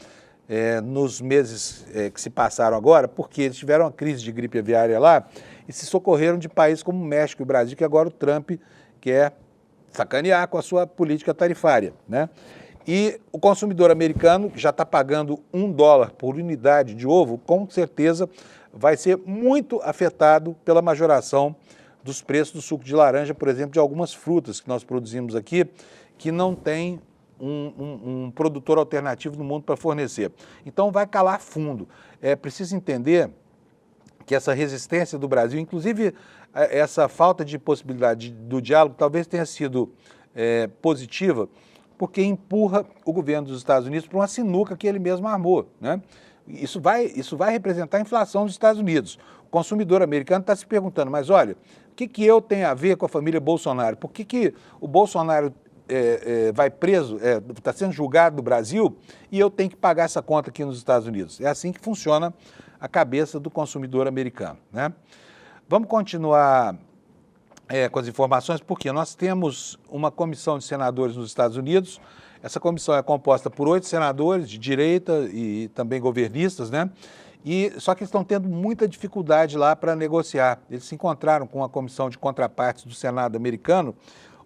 S1: Nos meses que se passaram agora, porque eles tiveram uma crise de gripe aviária lá e se socorreram de países como o México e o Brasil, que agora o Trump quer sacanear com a sua política tarifária, né? E o consumidor americano, que já está pagando $1 por unidade de ovo, com certeza vai ser muito afetado pela majoração dos preços do suco de laranja, por exemplo, de algumas frutas que nós produzimos aqui, que não tem um produtor alternativo no mundo para fornecer. Então vai calar fundo. É preciso entender que essa resistência do Brasil, inclusive essa falta de possibilidade do diálogo, talvez tenha sido positiva, porque empurra o governo dos Estados Unidos para uma sinuca que ele mesmo armou, né? Isso vai representar a inflação dos Estados Unidos. O consumidor americano está se perguntando, mas olha, o que eu tenho a ver com a família Bolsonaro? Por que o Bolsonaro vai preso, está sendo julgado no Brasil e eu tenho que pagar essa conta aqui nos Estados Unidos? É assim que funciona a cabeça do consumidor americano, né? Vamos continuar com as informações, porque nós temos uma comissão de senadores nos Estados Unidos. Essa comissão é composta por 8 senadores de direita e também governistas, né? Só que eles estão tendo muita dificuldade lá para negociar. Eles se encontraram com a comissão de contrapartes do Senado americano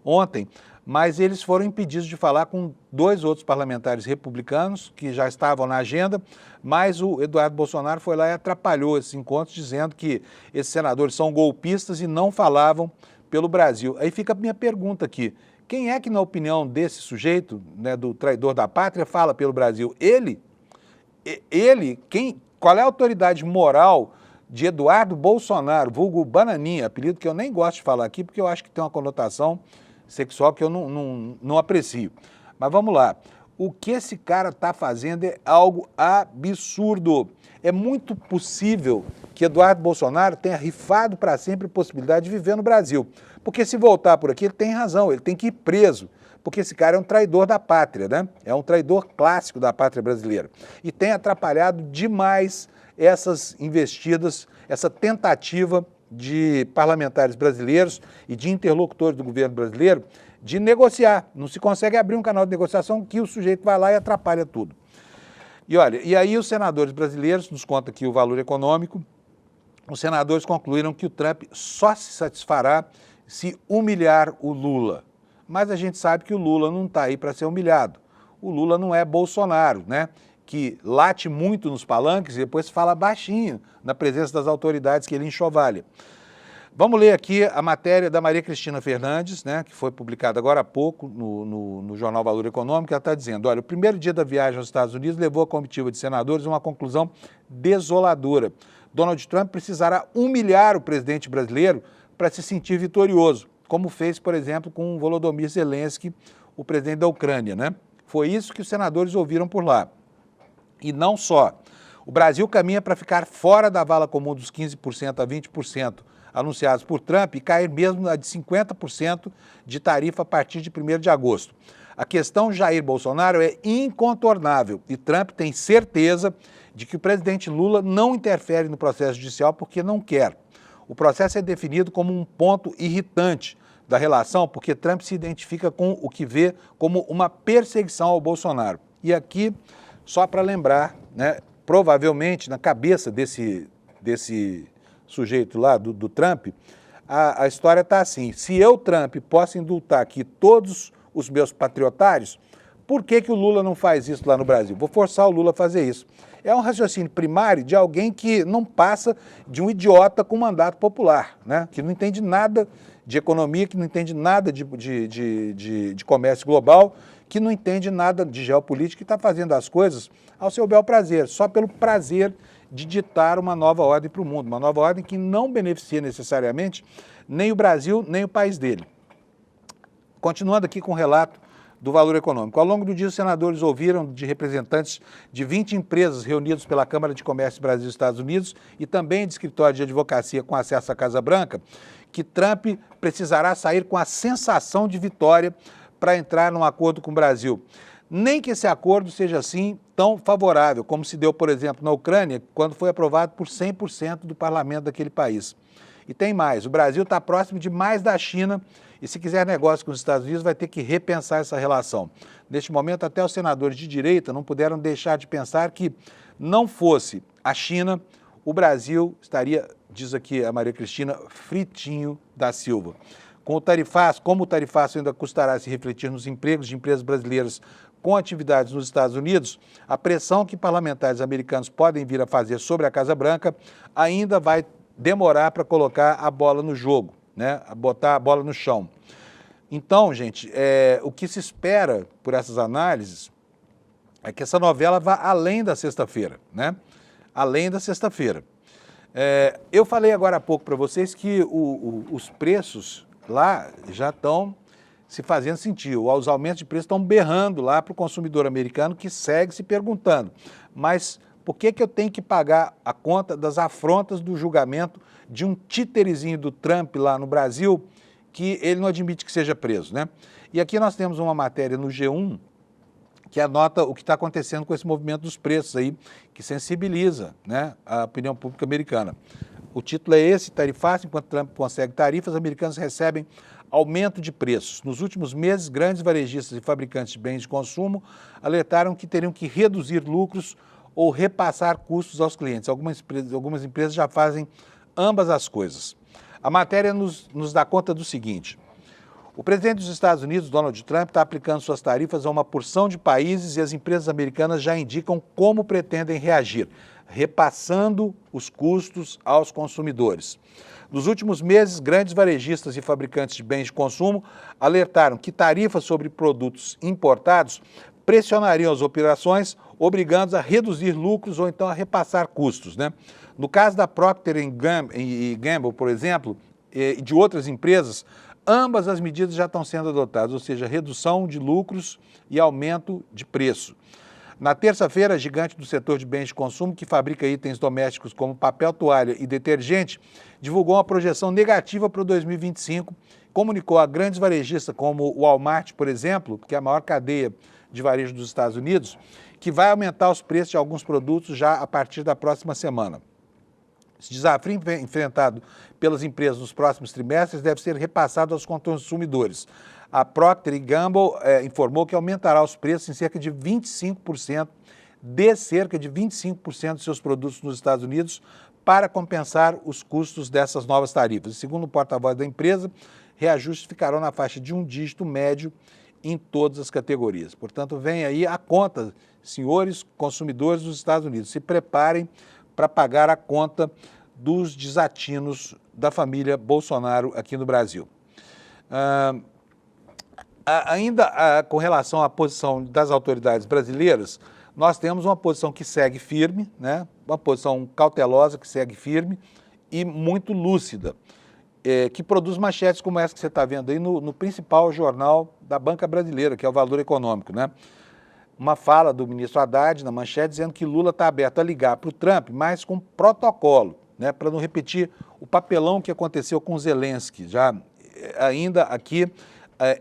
S1: ontem, mas eles foram impedidos de falar com 2 outros parlamentares republicanos que já estavam na agenda, mas o Eduardo Bolsonaro foi lá e atrapalhou esses encontros, dizendo que esses senadores são golpistas e não falavam pelo Brasil. Aí fica a minha pergunta aqui. Quem é que, na opinião desse sujeito, né, do traidor da pátria, fala pelo Brasil? Ele? Qual é a autoridade moral de Eduardo Bolsonaro, vulgo Bananinha, apelido que eu nem gosto de falar aqui, porque eu acho que tem uma conotação sexual que eu não aprecio. Mas vamos lá. O que esse cara está fazendo é algo absurdo. É muito possível que Eduardo Bolsonaro tenha rifado para sempre a possibilidade de viver no Brasil. Porque se voltar por aqui, ele tem razão, ele tem que ir preso. Porque esse cara é um traidor da pátria, né? É um traidor clássico da pátria brasileira. E tem atrapalhado demais essas investidas, essa tentativa de parlamentares brasileiros e de interlocutores do governo brasileiro de negociar. Não se consegue abrir um canal de negociação que o sujeito vai lá e atrapalha tudo. E olha, e aí os senadores brasileiros, nos conta aqui o valor econômico, os senadores concluíram que o Trump só se satisfará se humilhar o Lula. Mas a gente sabe que o Lula não está aí para ser humilhado. O Lula não é Bolsonaro, né? Que late muito nos palanques e depois fala baixinho na presença das autoridades que ele enxovalha. Vamos ler aqui a matéria da Maria Cristina Fernandes, né, que foi publicada agora há pouco no jornal Valor Econômico. Ela está dizendo, olha, o primeiro dia da viagem aos Estados Unidos levou a comitiva de senadores a uma conclusão desoladora. Donald Trump precisará humilhar o presidente brasileiro para se sentir vitorioso, como fez, por exemplo, com Volodymyr Zelensky, o presidente da Ucrânia, né? Foi isso que os senadores ouviram por lá. E não só. O Brasil caminha para ficar fora da vala comum dos 15% a 20% anunciados por Trump e cair mesmo a de 50% de tarifa a partir de 1º de agosto. A questão Jair Bolsonaro é incontornável e Trump tem certeza de que o presidente Lula não interfere no processo judicial porque não quer. O processo é definido como um ponto irritante da relação porque Trump se identifica com o que vê como uma perseguição ao Bolsonaro. E aqui, só para lembrar, né, provavelmente na cabeça desse sujeito lá, do Trump, a história está assim, se eu, Trump, posso indultar aqui todos os meus patriotários, por que o Lula não faz isso lá no Brasil? Vou forçar o Lula a fazer isso. É um raciocínio primário de alguém que não passa de um idiota com mandato popular, né? Que não entende nada de economia, que não entende nada de comércio global, que não entende nada de geopolítica e está fazendo as coisas ao seu bel prazer, só pelo prazer de ditar uma nova ordem para o mundo, uma nova ordem que não beneficia necessariamente nem o Brasil, nem o país dele. Continuando aqui com o relato do Valor Econômico. Ao longo do dia, os senadores ouviram de representantes de 20 empresas reunidos pela Câmara de Comércio Brasil e Estados Unidos e também de escritório de advocacia com acesso à Casa Branca, que Trump precisará sair com a sensação de vitória para entrar num acordo com o Brasil. Nem que esse acordo seja assim tão favorável, como se deu, por exemplo, na Ucrânia, quando foi aprovado por 100% do parlamento daquele país. E tem mais, o Brasil está próximo demais da China e se quiser negócio com os Estados Unidos vai ter que repensar essa relação. Neste momento, até os senadores de direita não puderam deixar de pensar que não fosse a China, o Brasil estaria, diz aqui a Maria Cristina, fritinho da Silva. Como o tarifaço ainda custará se refletir nos empregos de empresas brasileiras com atividades nos Estados Unidos, a pressão que parlamentares americanos podem vir a fazer sobre a Casa Branca ainda vai demorar para colocar a bola no jogo, né? Botar a bola no chão. Então, gente, o que se espera por essas análises é que essa novela vá além da sexta-feira, né? Além da sexta-feira. Eu falei agora há pouco para vocês que os preços lá já estão se fazendo sentir. Os aumentos de preço estão berrando lá para o consumidor americano que segue se perguntando, mas por que eu tenho que pagar a conta das afrontas do julgamento de um títerezinho do Trump lá no Brasil que ele não admite que seja preso, né? E aqui nós temos uma matéria no G1 que anota o que está acontecendo com esse movimento dos preços aí, que sensibiliza, né, a opinião pública americana. O título é esse, tarifaço, enquanto Trump consegue tarifas, americanos recebem aumento de preços. Nos últimos meses, grandes varejistas e fabricantes de bens de consumo alertaram que teriam que reduzir lucros ou repassar custos aos clientes. Algumas empresas já fazem ambas as coisas. A matéria nos dá conta do seguinte: o presidente dos Estados Unidos, Donald Trump, está aplicando suas tarifas a uma porção de países e as empresas americanas já indicam como pretendem reagir, repassando os custos aos consumidores. Nos últimos meses, grandes varejistas e fabricantes de bens de consumo alertaram que tarifas sobre produtos importados pressionariam as operações, obrigando-os a reduzir lucros ou então a repassar custos, né? No caso da Procter Gamble, por exemplo, e de outras empresas, ambas as medidas já estão sendo adotadas, ou seja, redução de lucros e aumento de preço. Na terça-feira, a gigante do setor de bens de consumo, que fabrica itens domésticos como papel toalha e detergente, divulgou uma projeção negativa para o 2025, comunicou a grandes varejistas como o Walmart, por exemplo, que é a maior cadeia de varejo dos Estados Unidos, que vai aumentar os preços de alguns produtos já a partir da próxima semana. Esse desafio enfrentado pelas empresas nos próximos trimestres deve ser repassado aos consumidores. A Procter Gamble informou que aumentará os preços em cerca de 25%, de cerca de 25% dos seus produtos nos Estados Unidos, para compensar os custos dessas novas tarifas. Segundo o porta-voz da empresa, reajustes ficarão na faixa de um dígito médio em todas as categorias. Portanto, vem aí a conta, senhores consumidores dos Estados Unidos, se preparem para pagar a conta dos desatinos da família Bolsonaro aqui no Brasil. Com relação à posição das autoridades brasileiras, nós temos uma posição que segue firme, né? Uma posição cautelosa que segue firme e muito lúcida, que produz manchetes como essa que você está vendo aí no principal jornal da banca brasileira, que é o Valor Econômico, né? Uma fala do ministro Haddad na manchete dizendo que Lula está aberto a ligar para o Trump, mas com protocolo, né? Para não repetir o papelão que aconteceu com Zelensky, já ainda aqui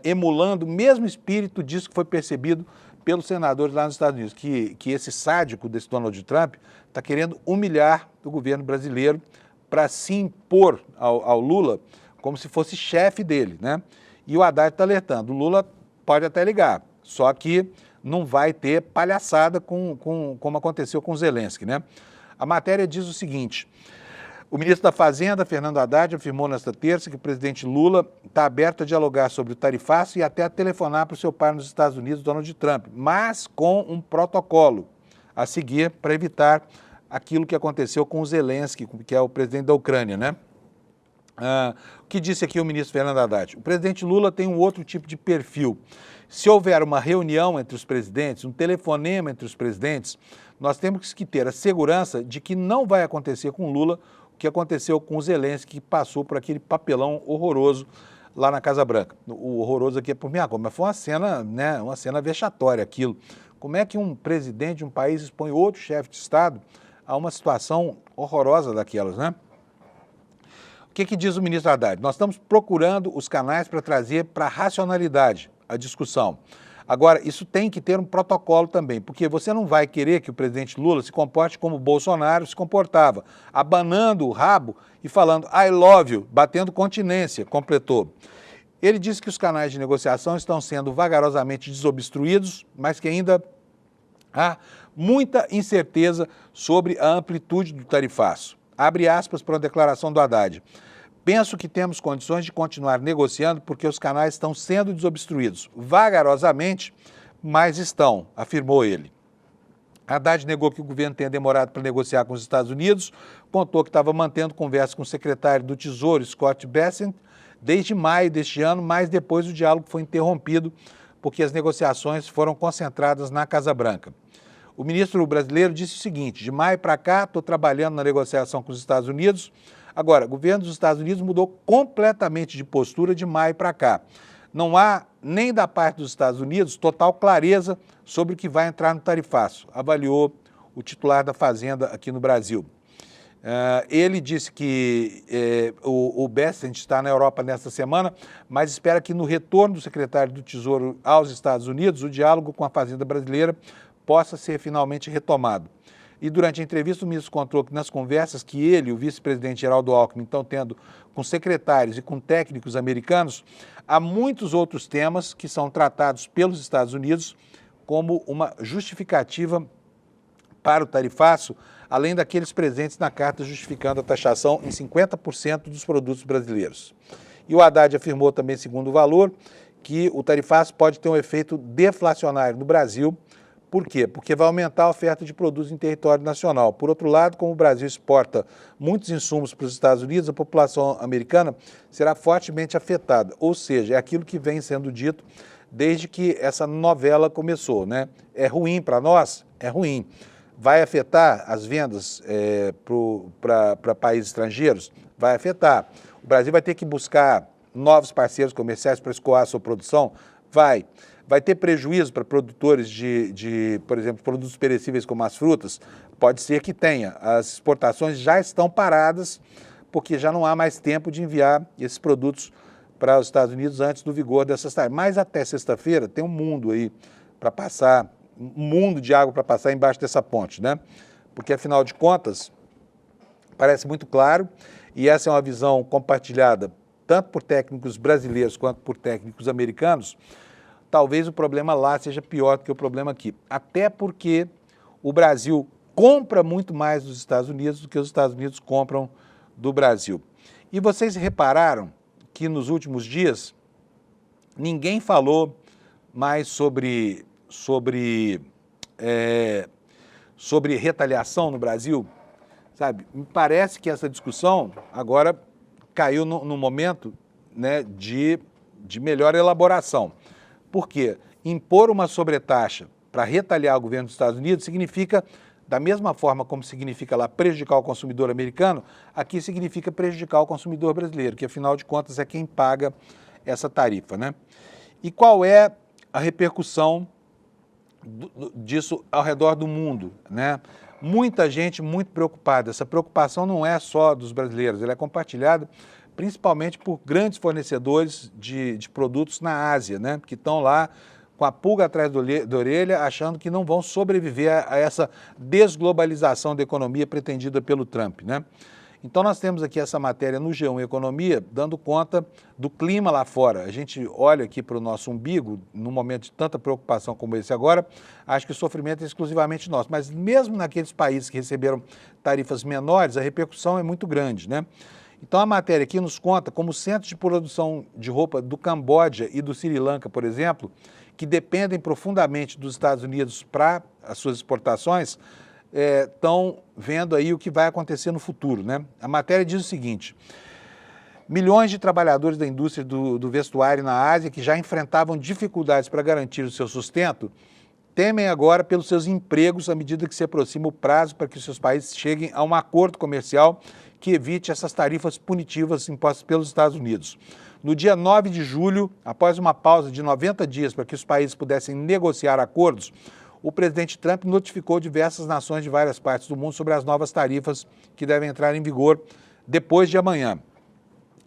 S1: emulando o mesmo espírito disso que foi percebido pelos senadores lá nos Estados Unidos, que esse sádico desse Donald Trump está querendo humilhar o governo brasileiro para se impor ao Lula como se fosse chefe dele, né? E o Haddad está alertando, o Lula pode até ligar, só que não vai ter palhaçada como aconteceu com o Zelensky, né? A matéria diz o seguinte: o ministro da Fazenda, Fernando Haddad, afirmou nesta terça que o presidente Lula está aberto a dialogar sobre o tarifaço e até a telefonar para o seu pai nos Estados Unidos, Donald Trump, mas com um protocolo a seguir para evitar aquilo que aconteceu com o Zelensky, que é o presidente da Ucrânia, né? O que disse aqui o ministro Fernando Haddad? O presidente Lula tem um outro tipo de perfil. Se houver uma reunião entre os presidentes, um telefonema entre os presidentes, nós temos que ter a segurança de que não vai acontecer com Lula o que aconteceu com o Zelensky, que passou por aquele papelão horroroso lá na Casa Branca. O horroroso aqui é por minha conta, mas foi uma cena, né, uma cena vexatória aquilo. Como é que um presidente de um país expõe outro chefe de Estado a uma situação horrorosa daquelas, né? O que diz o ministro Haddad? Nós estamos procurando os canais para trazer para a racionalidade a discussão. Agora, isso tem que ter um protocolo também, porque você não vai querer que o presidente Lula se comporte como o Bolsonaro se comportava, abanando o rabo e falando I love you, batendo continência, completou. Ele disse que os canais de negociação estão sendo vagarosamente desobstruídos, mas que ainda há muita incerteza sobre a amplitude do tarifaço. Abre aspas para a declaração do Haddad. Penso que temos condições de continuar negociando porque os canais estão sendo desobstruídos. Vagarosamente, mas estão, afirmou ele. Haddad negou que o governo tenha demorado para negociar com os Estados Unidos, contou que estava mantendo conversa com o secretário do Tesouro, Scott Bessent, desde maio deste ano, mas depois o diálogo foi interrompido porque as negociações foram concentradas na Casa Branca. O ministro brasileiro disse o seguinte: de maio para cá, estou trabalhando na negociação com os Estados Unidos. Agora, o governo dos Estados Unidos mudou completamente de postura de maio para cá. Não há, nem da parte dos Estados Unidos, total clareza sobre o que vai entrar no tarifaço, avaliou o titular da Fazenda aqui no Brasil. Ele disse que o Bessent está na Europa nesta semana, mas espera que no retorno do secretário do Tesouro aos Estados Unidos, o diálogo com a Fazenda brasileira possa ser finalmente retomado. E durante a entrevista o ministro contou que nas conversas que ele e o vice-presidente Geraldo Alckmin estão tendo com secretários e com técnicos americanos, há muitos outros temas que são tratados pelos Estados Unidos como uma justificativa para o tarifaço, além daqueles presentes na carta justificando a taxação em 50% dos produtos brasileiros. E o Haddad afirmou também, segundo o Valor, que o tarifaço pode ter um efeito deflacionário no Brasil. Por quê? Porque vai aumentar a oferta de produtos em território nacional. Por outro lado, como o Brasil exporta muitos insumos para os Estados Unidos, a população americana será fortemente afetada. Ou seja, é aquilo que vem sendo dito desde que essa novela começou, né? É ruim para nós? É ruim. Vai afetar as vendas para países estrangeiros? Vai afetar. O Brasil vai ter que buscar novos parceiros comerciais para escoar a sua produção? Vai. Vai ter prejuízo para produtores por exemplo, produtos perecíveis como as frutas? Pode ser que tenha. As exportações já estão paradas porque já não há mais tempo de enviar esses produtos para os Estados Unidos antes do vigor dessas tarifas. Mas até sexta-feira tem um mundo aí para passar, um mundo de água para passar embaixo dessa ponte, né? Porque, afinal de contas, parece muito claro, e essa é uma visão compartilhada tanto por técnicos brasileiros quanto por técnicos americanos, talvez o problema lá seja pior do que o problema aqui. Até porque o Brasil compra muito mais dos Estados Unidos do que os Estados Unidos compram do Brasil. E vocês repararam que nos últimos dias ninguém falou mais sobre retaliação no Brasil? sabe? Me parece que essa discussão agora caiu no momento, né, de melhor elaboração. Por quê? Impor uma sobretaxa para retaliar o governo dos Estados Unidos significa, da mesma forma como significa lá prejudicar o consumidor americano, aqui significa prejudicar o consumidor brasileiro, que afinal de contas é quem paga essa tarifa, né? E qual é a repercussão disso ao redor do mundo, né? Muita gente muito preocupada. Essa preocupação não é só dos brasileiros, ela é compartilhada principalmente por grandes fornecedores de produtos na Ásia, né? Que estão lá com a pulga atrás da orelha, achando que não vão sobreviver a essa desglobalização da economia pretendida pelo Trump, né? Então nós temos aqui essa matéria no G1 Economia, dando conta do clima lá fora. A gente olha aqui para o nosso umbigo, num momento de tanta preocupação como esse agora, acho que o sofrimento é exclusivamente nosso. Mas mesmo naqueles países que receberam tarifas menores, a repercussão é muito grande, né? Então a matéria aqui nos conta como centros de produção de roupa do Camboja e do Sri Lanka, por exemplo, que dependem profundamente dos Estados Unidos para as suas exportações, estão vendo aí o que vai acontecer no futuro, né? A matéria diz o seguinte: milhões de trabalhadores da indústria do vestuário na Ásia, que já enfrentavam dificuldades para garantir o seu sustento, temem agora pelos seus empregos à medida que se aproxima o prazo para que os seus países cheguem a um acordo comercial que evite essas tarifas punitivas impostas pelos Estados Unidos. No dia 9 de julho, após uma pausa de 90 dias para que os países pudessem negociar acordos, o presidente Trump notificou diversas nações de várias partes do mundo sobre as novas tarifas que devem entrar em vigor depois de amanhã.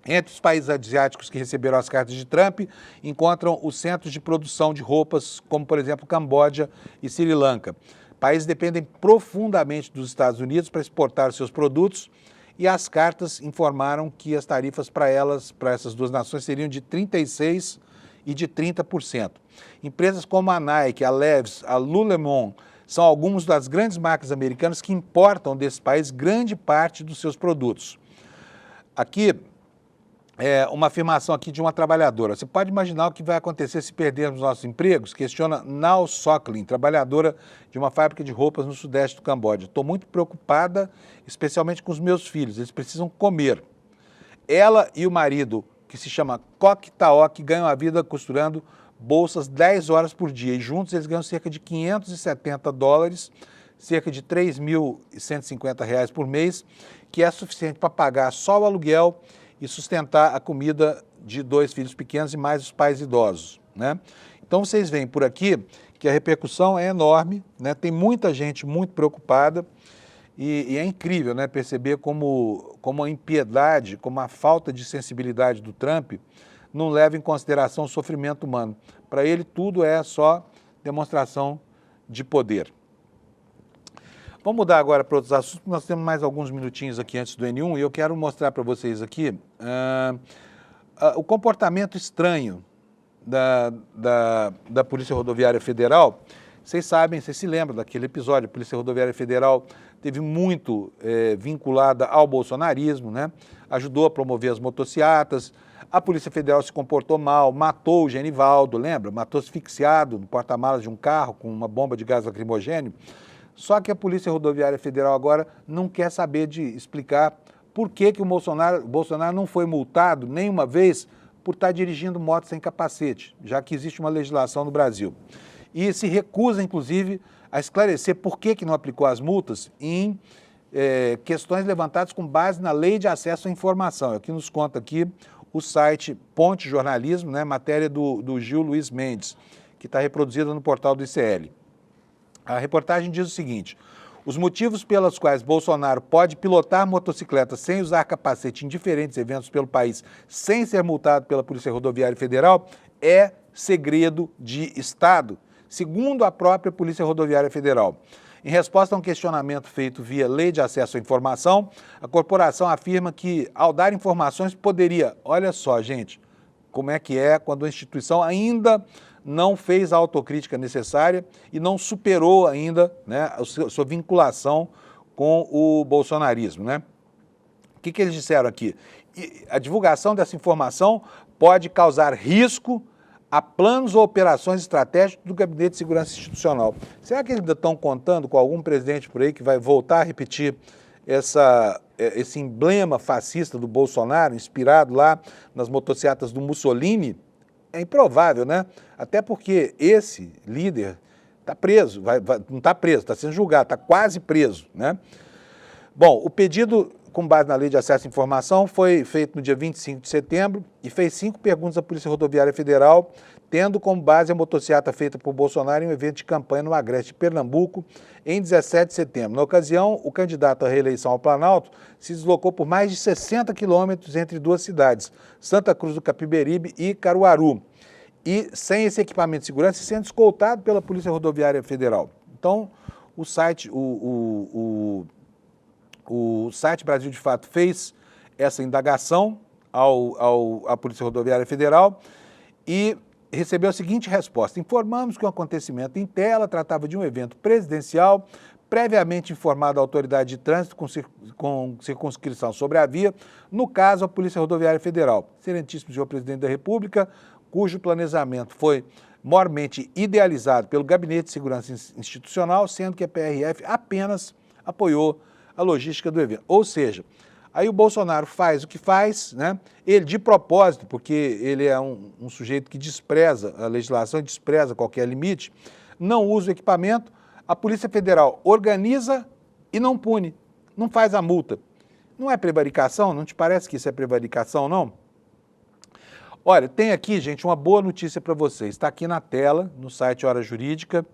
S1: Entre os países asiáticos que receberam as cartas de Trump, encontram os centros de produção de roupas, como, por exemplo, Camboja e Sri Lanka. Países dependem profundamente dos Estados Unidos para exportar os seus produtos, e as cartas informaram que as tarifas para essas duas nações, seriam de 36% e de 30%. Empresas como a Nike, a Levi's, a Lululemon, são algumas das grandes marcas americanas que importam desse país grande parte dos seus produtos. Aqui é uma afirmação aqui de uma trabalhadora. Você pode imaginar o que vai acontecer se perdermos nossos empregos? Questiona Nao Soklin, trabalhadora de uma fábrica de roupas no sudeste do Camboja. Estou muito preocupada, especialmente com os meus filhos. Eles precisam comer. Ela e o marido, que se chama Kok Taok, ganham a vida costurando bolsas 10 horas por dia. E juntos eles ganham cerca de $570, cerca de R$3.150 por mês, que é suficiente para pagar só o aluguel e sustentar a comida de 2 filhos pequenos e mais os pais idosos, né? Então vocês veem por aqui que a repercussão é enorme, né? Tem muita gente muito preocupada e é incrível, né, perceber como a impiedade, como a falta de sensibilidade do Trump não leva em consideração o sofrimento humano. Para ele tudo é só demonstração de poder. Vamos mudar agora para outros assuntos, nós temos mais alguns minutinhos aqui antes do N1 e eu quero mostrar para vocês aqui o comportamento estranho da Polícia Rodoviária Federal. Vocês sabem, vocês se lembram daquele episódio, a Polícia Rodoviária Federal teve muito vinculada ao bolsonarismo, né? Ajudou a promover as motocicletas, a Polícia Federal se comportou mal, matou o Genivaldo, lembra? Matou asfixiado no porta-malas de um carro com uma bomba de gás lacrimogêneo. Só que a Polícia Rodoviária Federal agora não quer saber de explicar por que o Bolsonaro não foi multado nenhuma vez por estar dirigindo moto sem capacete, já que existe uma legislação no Brasil. E se recusa, inclusive, a esclarecer por que não aplicou as multas em questões levantadas com base na Lei de Acesso à Informação. Aqui nos conta aqui o site Ponte Jornalismo, né, matéria do Gil Luiz Mendes, que está reproduzida no portal do ICL. A reportagem diz o seguinte: os motivos pelos quais Bolsonaro pode pilotar motocicleta sem usar capacete em diferentes eventos pelo país sem ser multado pela Polícia Rodoviária Federal é segredo de Estado, segundo a própria Polícia Rodoviária Federal. Em resposta a um questionamento feito via Lei de Acesso à Informação, a corporação afirma que, ao dar informações, poderia... Olha só, gente, como é que é quando a instituição ainda não fez a autocrítica necessária e não superou ainda, né, a sua vinculação com o bolsonarismo, né? O que eles disseram aqui? A divulgação dessa informação pode causar risco a planos ou operações estratégicas do Gabinete de Segurança Institucional. Será que eles ainda estão contando com algum presidente por aí que vai voltar a repetir esse emblema fascista do Bolsonaro, inspirado lá nas motocicletas do Mussolini, é improvável, né? Até porque esse líder está preso, não está preso, está sendo julgado, está quase preso, né? Bom, o pedido, com base na Lei de Acesso à Informação, foi feito no dia 25 de setembro e fez 5 perguntas à Polícia Rodoviária Federal, tendo como base a motociata feita por Bolsonaro em um evento de campanha no Agreste, Pernambuco, em 17 de setembro. Na ocasião, o candidato à reeleição ao Planalto se deslocou por mais de 60 quilômetros entre duas cidades, Santa Cruz do Capiberibe e Caruaru, e sem esse equipamento de segurança, sendo escoltado pela Polícia Rodoviária Federal. Então, o site Brasil de Fato fez essa indagação à Polícia Rodoviária Federal e recebeu a seguinte resposta: informamos que o acontecimento em tela tratava de um evento presidencial, previamente informado à autoridade de trânsito com circunscrição sobre a via, no caso a Polícia Rodoviária Federal. Excelentíssimo senhor Presidente da República, cujo planejamento foi mormente idealizado pelo Gabinete de Segurança Institucional, sendo que a PRF apenas apoiou a logística do evento. Ou seja, aí o Bolsonaro faz o que faz, né? Ele de propósito, porque ele é um sujeito que despreza a legislação, despreza qualquer limite, não usa o equipamento, a Polícia Federal organiza e não pune, não faz a multa. Não é prevaricação? Não te parece que isso é prevaricação, não? Olha, tem aqui, gente, uma boa notícia para vocês. Está aqui na tela, no site Hora Jurídica.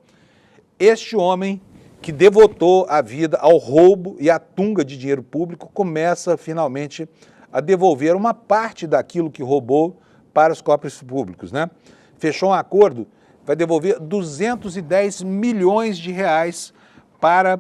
S1: Este homem que devotou a vida ao roubo e à tunga de dinheiro público começa finalmente a devolver uma parte daquilo que roubou para os cofres públicos, né? Fechou um acordo, vai devolver 210 milhões de reais para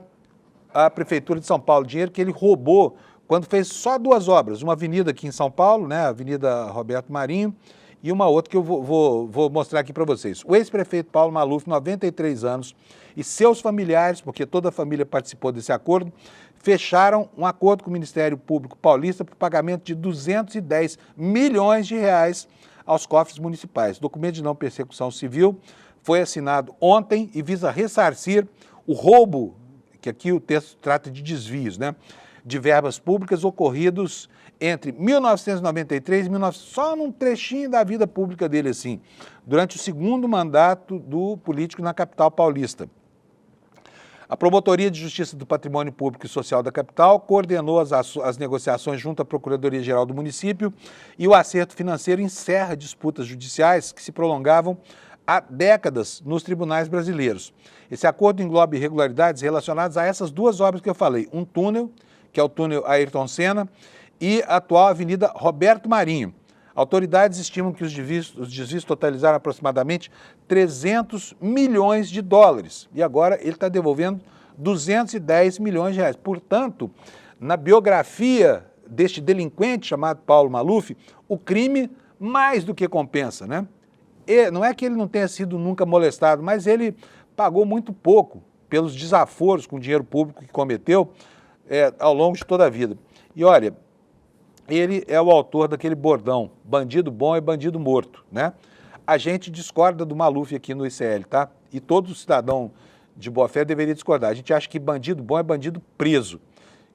S1: a Prefeitura de São Paulo, dinheiro que ele roubou quando fez só 2 obras, uma avenida aqui em São Paulo, né, a Avenida Roberto Marinho, e uma outra que eu vou mostrar aqui para vocês. O ex-prefeito Paulo Maluf, 93 anos, e seus familiares, porque toda a família participou desse acordo, fecharam um acordo com o Ministério Público Paulista para o pagamento de 210 milhões de reais aos cofres municipais. O documento de não persecução civil foi assinado ontem e visa ressarcir o roubo, que aqui o texto trata de desvios, né, de verbas públicas ocorridos entre 1993 e 1900, só num trechinho da vida pública dele, assim, durante o 2º mandato do político na capital paulista. A Promotoria de Justiça do Patrimônio Público e Social da capital coordenou as negociações junto à Procuradoria-Geral do município e o acerto financeiro encerra disputas judiciais que se prolongavam há décadas nos tribunais brasileiros. Esse acordo engloba irregularidades relacionadas a essas 2 obras que eu falei, um túnel, que é o túnel Ayrton Senna, e a atual Avenida Roberto Marinho. Autoridades estimam que os desvios totalizaram aproximadamente 300 milhões de dólares. E agora ele está devolvendo 210 milhões de reais. Portanto, na biografia deste delinquente chamado Paulo Maluf, o crime mais do que compensa, né? E não é que ele não tenha sido nunca molestado, mas ele pagou muito pouco pelos desaforos com o dinheiro público que cometeu ao longo de toda a vida. E olha, ele é o autor daquele bordão, bandido bom é bandido morto, né? A gente discorda do Maluf aqui no ICL, tá? E todo cidadão de boa fé deveria discordar. A gente acha que bandido bom é bandido preso.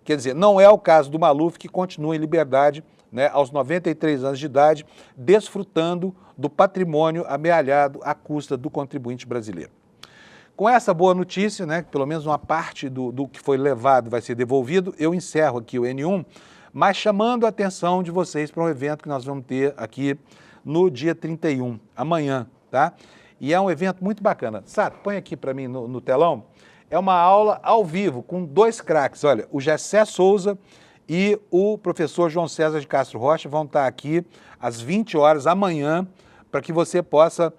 S1: Quer dizer, não é o caso do Maluf, que continua em liberdade, né, aos 93 anos de idade, desfrutando do patrimônio amealhado à custa do contribuinte brasileiro. Com essa boa notícia, né, que pelo menos uma parte do que foi levado vai ser devolvido, eu encerro aqui o N1, mas chamando a atenção de vocês para um evento que nós vamos ter aqui no dia 31, amanhã, tá? E é um evento muito bacana. Sato, põe aqui para mim no telão. É uma aula ao vivo com 2 craques, olha, o Gessé Souza e o professor João César de Castro Rocha vão estar aqui às 20 horas amanhã para que você possa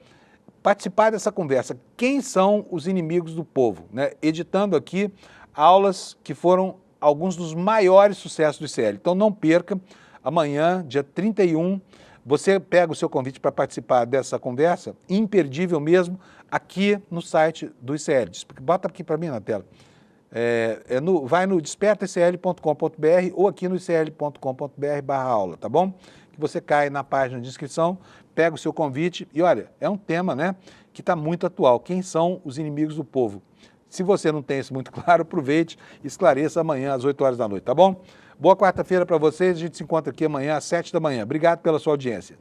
S1: participar dessa conversa. Quem são os inimigos do povo? Né? Editando aqui aulas que foram alguns dos maiores sucessos do ICL. Então não perca, amanhã, dia 31, você pega o seu convite para participar dessa conversa, imperdível mesmo, aqui no site do ICL. Bota aqui para mim na tela. Vai no despertaicl.com.br ou aqui no icl.com.br/aula, tá bom? Que você cai na página de inscrição, pega o seu convite e olha, é um tema, né, que está muito atual. Quem são os inimigos do povo? Se você não tem isso muito claro, aproveite e esclareça amanhã às 8 horas da noite, tá bom? Boa quarta-feira para vocês, a gente se encontra aqui amanhã às 7 da manhã. Obrigado pela sua audiência.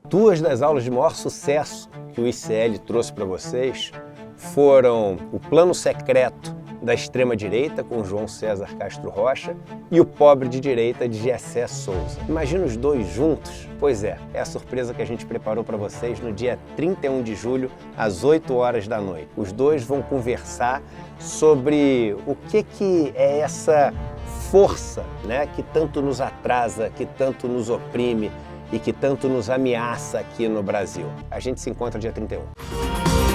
S2: Duas das aulas de maior sucesso que o ICL trouxe para vocês foram o Plano Secreto da Extrema-Direita, com João César Castro Rocha, e o Pobre de Direita, de Gessé Souza. Imagina os dois juntos? Pois é a surpresa que a gente preparou para vocês no dia 31 de julho, às 8 horas da noite. Os dois vão conversar sobre o que é essa força, né, que tanto nos atrasa, que tanto nos oprime e que tanto nos ameaça aqui no Brasil. A gente se encontra dia 31.